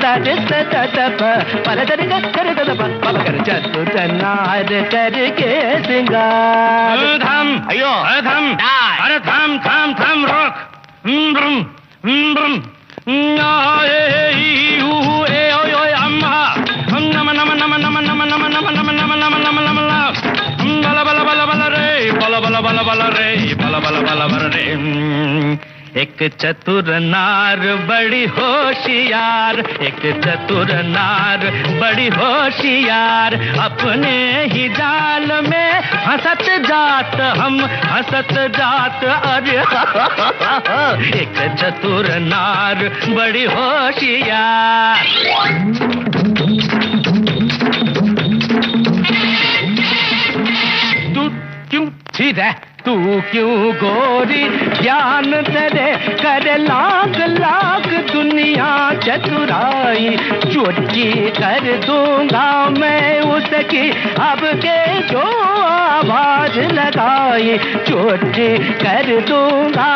दरस ददप पर दर कर ददप कर, चतुर नार करके सिंगार। थम, अयो थम, अरे थम थम थम रोक। अम्मा नम नम नम नम नम नम नम नम नम नम नम नम बल बल बल बल रे, बल बल बल बल रे, बल बल बल बल रे। एक चतुर नार बड़ी होशियार, एक चतुर नार बड़ी होशियार, अपने ही जाल में हंसत जात, हम हंसत जात। अरे एक चतुर नार बड़ी होशियार। तू क्यों ठीक है, तू क्यों गोरी ज्ञान तेरे कर लाख लाख दुनिया चतुराई, चोटी कर दूंगा मैं उसकी अब के जो आवाज लगाई, चोटी कर दूंगा।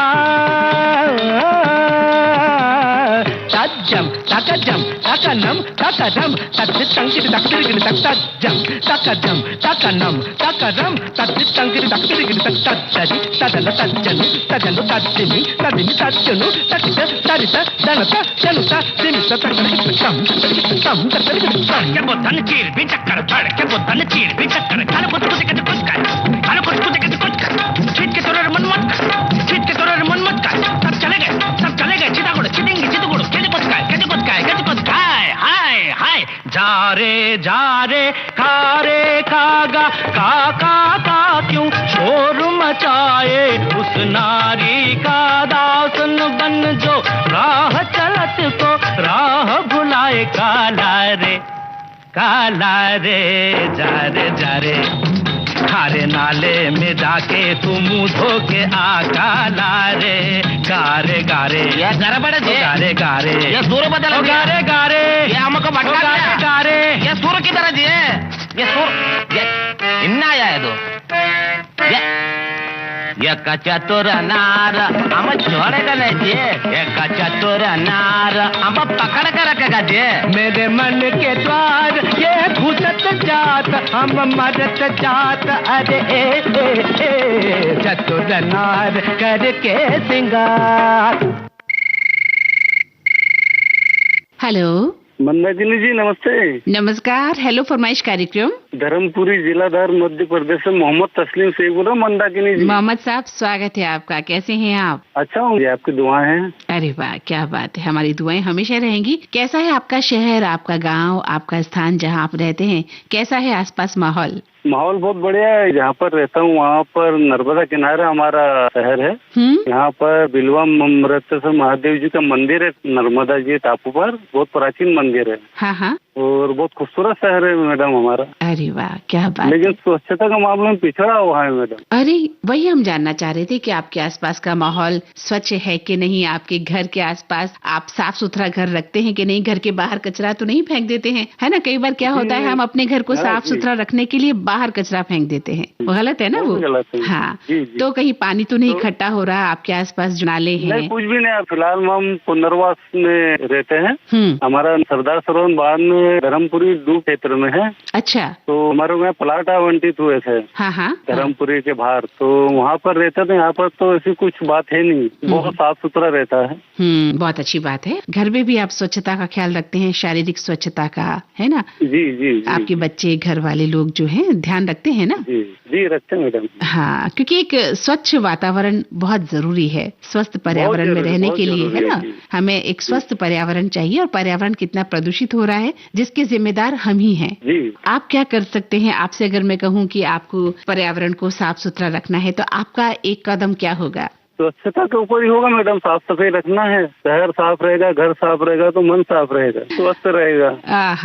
तज्जम तकजम तकनम तकदम तत्तंगिर तकदिर तत्तजम तकजम तकनम तकदम तत्तंगिर तकदिर तत्तजि तदन तज्जनु तदनु तज्जिमि तदिनि तज्जनु तकित तरित दनत चनुत दिमित तकदम तम के बोतन चीर भी चक्कर पड़, के बोतन चीर भी चक्कर, खाने कुछ कुछ के कुछ कर, खाने कुछ कुछ के कुछ कर, छीट के तोरे मन मत कर, छीट के तोरे मन मत कर। सब चले गए चितागुड़ चिटिंगी चितगुड़ के कुछ खाए हाय हाय। जा रे खारे खागा काका का क्यों शोर मचाए, उस नारी का दासन बन जो राह चलत को राह भुलाए। काला रे जा रे खारे नाले में जाके तू मुंह धो के आ। काला रे गारे गारे ये जरा बड़े जे गारे ये सूर बदल गारे ये हमको भटका गारे ये सूर की तरह जी है, ये सूर ये इन्ना आया है तो ये चतुर नार हम छोड़ेगा नहीं जी, ये चतुर नार हम पकड़ कर रखेगा जी। मेरे मन के द्वार ये घुसत जात, हम मरत जात। अरे चतुर नार करके सिंगार। हेलो मंदाकिनी जी नमस्ते। नमस्कार। हेलो फरमाइश कार्यक्रम। धर्मपुरी जिलाधार मध्य प्रदेश से मोहम्मद तस्लीम से बोल रहा हूँ मंदाकिनी जी। मोहम्मद साहब स्वागत है आपका, कैसे हैं आप? अच्छा हूँ, आपकी दुआएं हैं। अरे वाह क्या बात है, हमारी दुआएं हमेशा रहेंगी। कैसा है आपका शहर, आपका गांव, आपका स्थान जहां आप रहते हैं, कैसा है आसपास माहौल? माहौल बहुत बढ़िया है। जहाँ पर रहता हूँ वहाँ पर नर्मदा किनारे हमारा शहर है। यहाँ पर बिलवा अमृतसर महादेव जी का मंदिर है, नर्मदा जी टापू पर बहुत प्राचीन मंदिर है। हाँ। और बहुत खूबसूरत शहर है मैडम हमारा। अरे वाह, क्या बात। लेकिन स्वच्छता का मामले में पिछड़ा हुआ है मैडम। अरे वही हम जानना चाह रहे थे कि आपके आसपास का माहौल स्वच्छ है कि नहीं, आपके घर के आसपास आप साफ सुथरा घर रखते हैं कि नहीं, घर के बाहर कचरा तो नहीं फेंक देते हैं, है ना। कई बार क्या होता है, हम अपने घर को साफ सुथरा रखने के लिए बाहर कचरा फेंक देते हैं, वो गलत है ना वो। हाँ, तो कहीं पानी तो नहीं इकट्ठा हो रहा आपके आसपास, नाले हैं? नहीं, कुछ भी नहीं। फिलहाल हम पुनर्वास में रहते हैं। हमारा सरदार सरोवर बांध में धर्मपुरी डूब क्षेत्र में है। अच्छा। तो हमारे वहाँ प्लाट आवंटित हुए थे। हाँ। धर्मपुरी के बाहर, तो वहाँ पर रहते थे। यहाँ पर तो ऐसी कुछ बात है नहीं, बहुत साफ सुथरा रहता है। बहुत अच्छी बात है। घर में भी आप स्वच्छता का ख्याल रखते हैं, शारीरिक स्वच्छता का, है ना? जी। आपके बच्चे, घर वाले लोग जो हैं ध्यान रखते हैं ना? जी रखते हैं मैडम। हाँ, क्योंकि एक स्वच्छ वातावरण बहुत जरूरी है स्वस्थ पर्यावरण में रहने के लिए, है ना। हमें एक स्वस्थ पर्यावरण चाहिए, और पर्यावरण कितना प्रदूषित हो रहा है जिसके जिम्मेदार हम ही हैं। आप क्या कर सकते हैं? आपसे अगर मैं कहूँ कि आपको पर्यावरण को साफ सुथरा रखना है, तो आपका एक कदम क्या होगा? स्वच्छता के ऊपर ही होगा मैडम। साफ सफाई रखना है, शहर साफ रहेगा, घर साफ रहेगा तो मन साफ रहेगा, स्वस्थ रहेगा।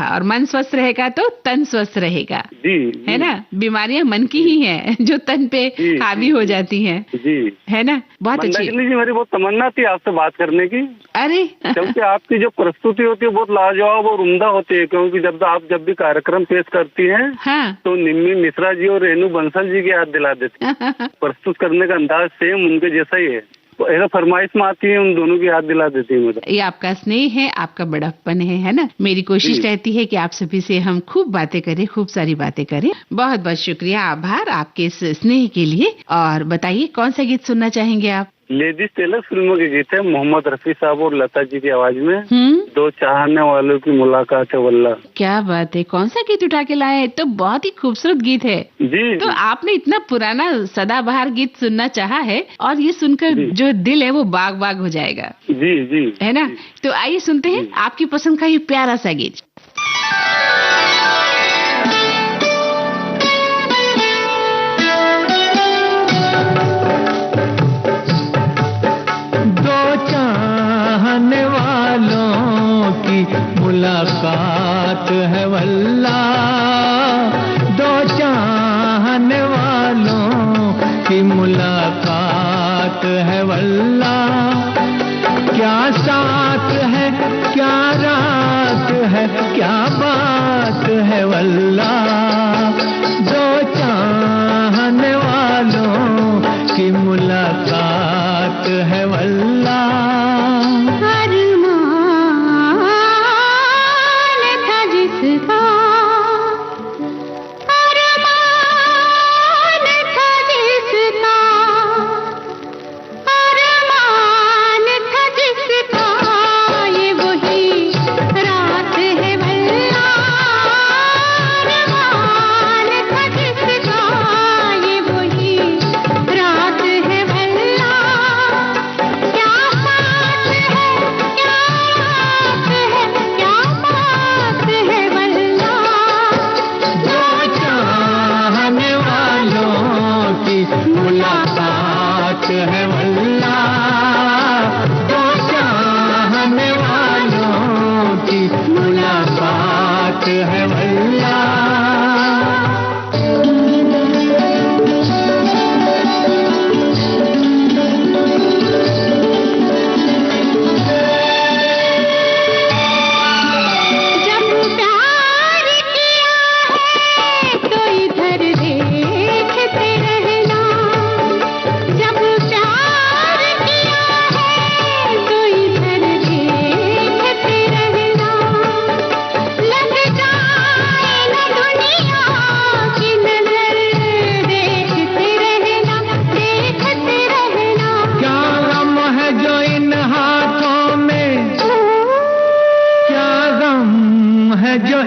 और मन स्वस्थ रहेगा तो तन स्वस्थ रहेगा। जी। है ना। बीमारियां मन की ही हैं जो तन पे हावी हो जाती हैं। जी। है ना। बहुत अच्छी। जी, मेरी बहुत तमन्ना थी आपसे बात करने की। अरे क्योंकि आपकी जो प्रस्तुति होती है बहुत लाजवाब और उम्दा होती है। क्योंकि जब भी कार्यक्रम पेश करती हैं, तो निम्मी मिश्रा जी और रेणु बंसल जी की याद दिला देती प्रस्तुत करने का अंदाज सेम उनके जैसा ही है। तो ऐसा फरमाइश में आती है, उन दोनों की याद दिला देती है मुझे। ये आपका स्नेह है, आपका बड़प्पन है ना। मेरी कोशिश रहती है कि आप सभी से हम खूब बातें करें, खूब सारी बातें करें। बहुत बहुत शुक्रिया, आभार आपके इस स्नेह के लिए। और बताइए, कौन सा गीत सुनना चाहेंगे आप? लेडीज टेलर फिल्मों के गीत है, मोहम्मद रफी साहब और लता जी की आवाज में। दो चाहने वालों की मुलाकात है वल्ला। क्या बात है, कौन सा गीत उठा के लाए हैं? तो बहुत ही खूबसूरत गीत है। जी। तो आपने इतना पुराना सदाबहार गीत सुनना चाहा है, और ये सुनकर जो दिल है वो बाग बाग हो जाएगा। जी। है ना। तो आइए सुनते हैं आपकी पसंद का ये प्यारा सा गीत। मुलाकात है वल्ला, दो चाहने वालों की मुलाकात है वल्ला। क्या साथ है, क्या रात है, क्या बात है वल्ला, दो चाहने वालों की मुलाकात है वल्ला।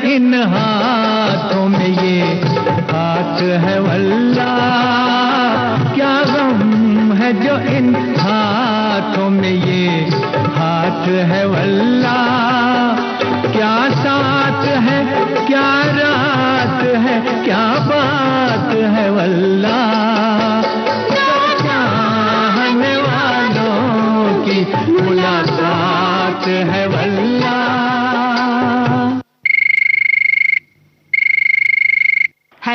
इन हाथों में ये हाथ है वल्ला, क्या गम है जो इन हाथों में ये हाथ है वल्ला। क्या साथ है, क्या रात है, क्या बात है वल्ला। चाहने वालों की मुलाकात है वल्ला।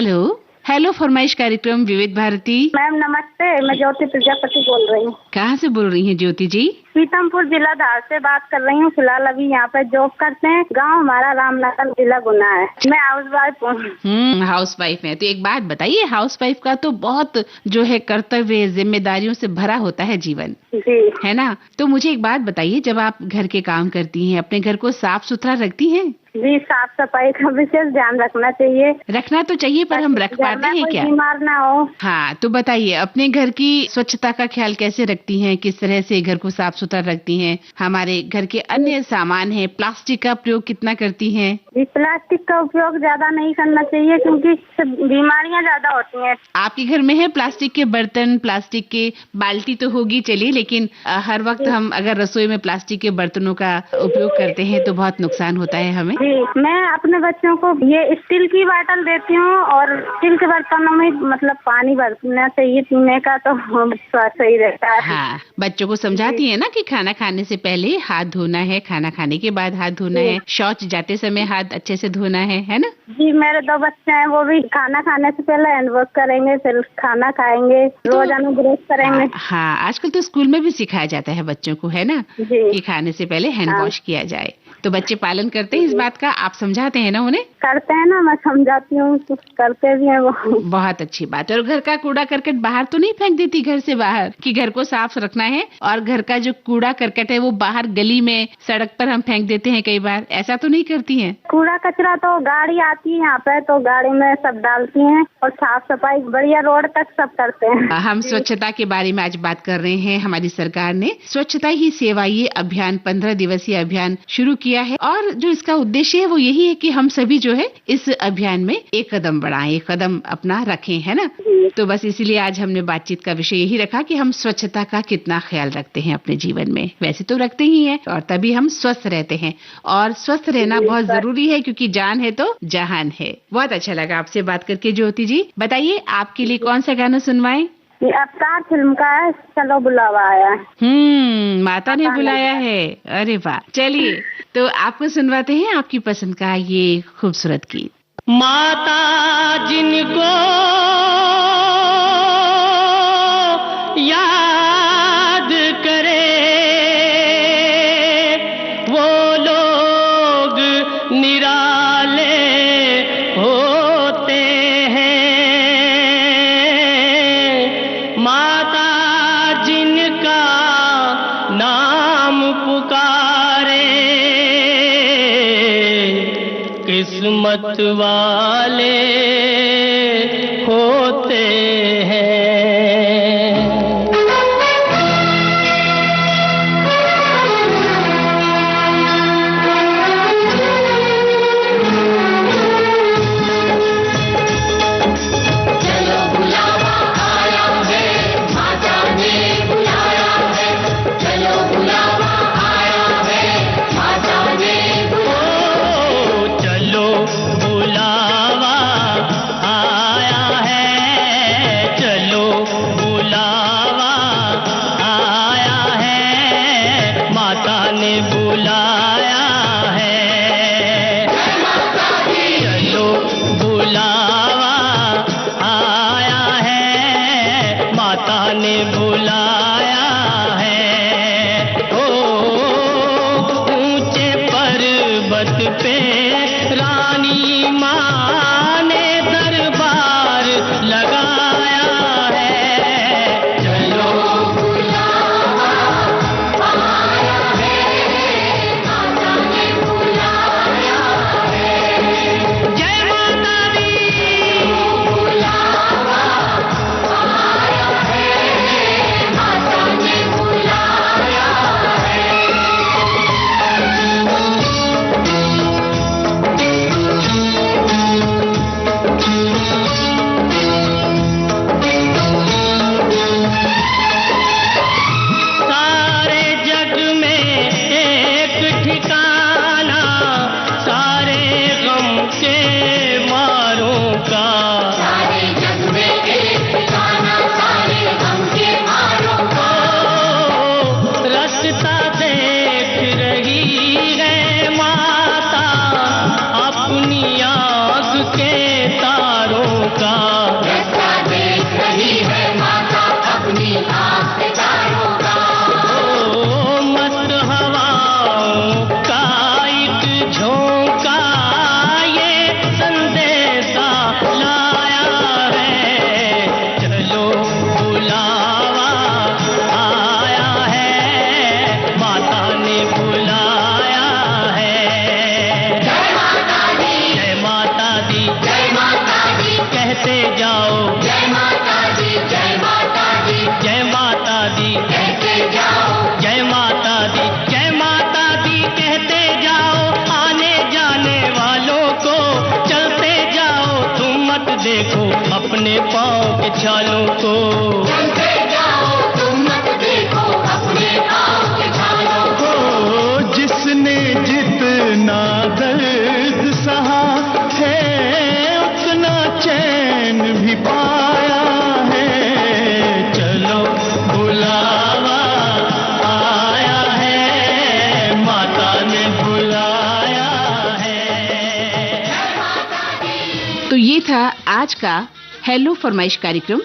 हेलो हेलो फरमाइश कार्यक्रम विविध भारती। मैम नमस्ते, मैं ज्योति प्रजापति बोल रही हूँ। कहाँ से बोल रही हैं ज्योति जी? पीतमपुर जिला धार से बात कर रही हूँ। फिलहाल अभी यहाँ पे जॉब करते हैं। गांव हमारा रामनगर, जिला गुना है। मैं हाउस वाइफ हूँ। हाउस वाइफ है तो एक बात बताइए, हाउस वाइफ का तो बहुत जो है कर्तव्य जिम्मेदारियों से भरा होता है जीवन, जी है ना? तो मुझे एक बात बताइए, जब आप घर के काम करती हैं अपने घर को साफ सुथरा रखती हैं? जी, साफ सफाई का विशेष ध्यान रखना चाहिए। रखना तो चाहिए, पर हम रख पाते हैं क्या? बीमार ना हो। हाँ, तो बताइए अपने घर की स्वच्छता का ख्याल कैसे रखती हैं? किस तरह से घर को साफ सुथरा रखती हैं? हमारे घर के अन्य सामान है, प्लास्टिक का प्रयोग कितना करती हैं? प्लास्टिक का उपयोग ज्यादा नहीं करना चाहिए क्योंकि बीमारियां ज्यादा होती हैं। आपके घर में है प्लास्टिक के बर्तन, प्लास्टिक के बाल्टी तो होगी चलिए, लेकिन हर वक्त हम अगर रसोई में प्लास्टिक के बर्तनों का उपयोग करते हैं तो बहुत नुकसान होता है हमें। जी, मैं अपने बच्चों को ये स्टील की बोतल देती हूँ और स्टील के बर्तनों में मतलब पानी भरना चाहिए पीने का, तो सही रहता है। हाँ, बच्चों को समझाती है ना कि खाना खाने से पहले हाथ धोना है, खाना खाने के बाद हाथ धोना है, शौच जाते समय हाथ अच्छे से धोना है ना? जी, मेरे 2 बच्चे हैं, वो भी खाना खाने से पहले हैंड वॉश करेंगे, फिर खाना खाएंगे, रोजाना ब्रश करेंगे। हाँ, आजकल तो स्कूल में भी सिखाया जाता है बच्चों को, है ना, कि खाने से पहले हैंड वॉश किया जाए। तो बच्चे पालन करते हैं इस बात का? आप समझाते हैं ना उन्हें? करते हैं ना, मैं समझाती हूँ, करते भी हैं वो। बहुत अच्छी बात है। और घर का कूड़ा करकट बाहर तो नहीं फेंक देती घर से बाहर, कि घर को साफ रखना है और घर का जो कूड़ा करकट है वो बाहर गली में सड़क पर हम फेंक देते हैं कई बार, ऐसा तो नहीं करती हैं? कूड़ा कचरा तो गाड़ी आती है यहाँ पे, तो गाड़ी में सब डालती हैं और साफ सफाई बढ़िया रोड तक सब करते हैं। हम स्वच्छता के बारे में आज बात कर रहे हैं। हमारी सरकार ने स्वच्छता ही सेवा ये अभियान 15 दिवसीय अभियान शुरू किया है और जो इसका उद्देश्य है वो यही है कि हम सभी जो है इस अभियान में एक कदम बढ़ाएं, एक कदम अपना रखें, है ना? तो बस इसीलिए आज हमने बातचीत का विषय यही रखा कि हम स्वच्छता का कितना ख्याल रखते हैं अपने जीवन में। वैसे तो रखते ही हैं और तभी हम स्वस्थ रहते हैं, और स्वस्थ रहना बहुत जरूरी है क्योंकि जान है तो जहान है। बहुत अच्छा लगा आपसे बात करके ज्योति जी। बताइए आपके लिए कौन सा गाना सुनवाएं? अवतार फिल्म का है, चलो बुलावा आया। माता ने बुलाया है। अरे वाह, चलिए तो आपको सुनवाते हैं आपकी पसंद का ये खूबसूरत गीत। माता जिनको याद करे वो लोग निराले होते हैं। माता जिनका नाम पुकारे किस्मत वाले होते हैं। जाओ, जय माता दी, जय माता दी, जय माता दी कहते जाओ, जय माता दी, जय माता दी कहते जाओ, आने जाने वालों को चलते जाओ, तुम मत देखो अपने पाँव के छालों को, चलते जाओ तुम मत देखो अपने पाँव के छालों को, जिसने जितना दर्द सहा है उतना चैन भी पाया है, चलो बुलावा आया है, माता ने बुलाया है। तो ये था आज का हेलो फरमाइश कार्यक्रम।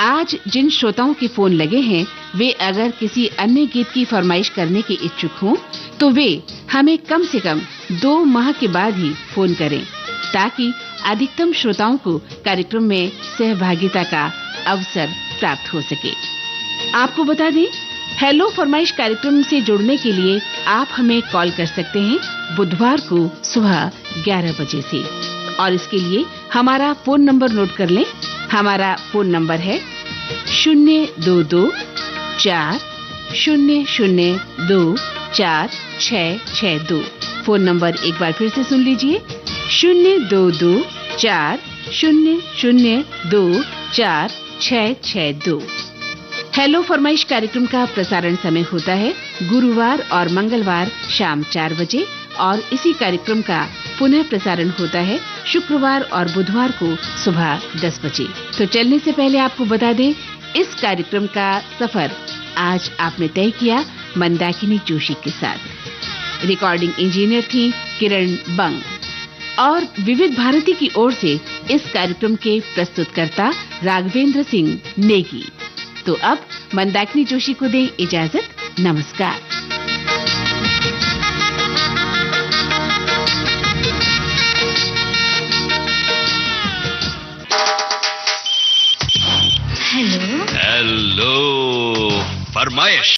आज जिन श्रोताओं के फोन लगे हैं वे अगर किसी अन्य गीत की फरमाइश करने के इच्छुक हों तो वे हमें कम से कम 2 माह के बाद ही फोन करें ताकि अधिकतम श्रोताओं को कार्यक्रम में सहभागिता का अवसर प्राप्त हो सके। आपको बता दें, हेलो फरमाइश कार्यक्रम से जुड़ने के लिए आप हमें कॉल कर सकते हैं बुधवार को सुबह 11 बजे से, और इसके लिए हमारा फोन नंबर नोट कर लें। हमारा फोन नंबर है 02240024662। फोन नंबर एक बार फिर से सुन लीजिए, 02240024662। हेलो फरमाइश कार्यक्रम का प्रसारण समय होता है गुरुवार और मंगलवार शाम 4 बजे, और इसी कार्यक्रम का पुनः प्रसारण होता है शुक्रवार और बुधवार को सुबह 10 बजे। तो चलने से पहले आपको बता दें, इस कार्यक्रम का सफर आज आपने तय किया मंदाकिनी जोशी के साथ। रिकॉर्डिंग इंजीनियर थी किरण बंग, और विविध भारती की ओर से इस कार्यक्रम के प्रस्तुतकर्ता राघवेंद्र सिंह नेगी। तो अब मंदाकिनी जोशी को दें इजाजत। नमस्कार। हेलो फरमाइश।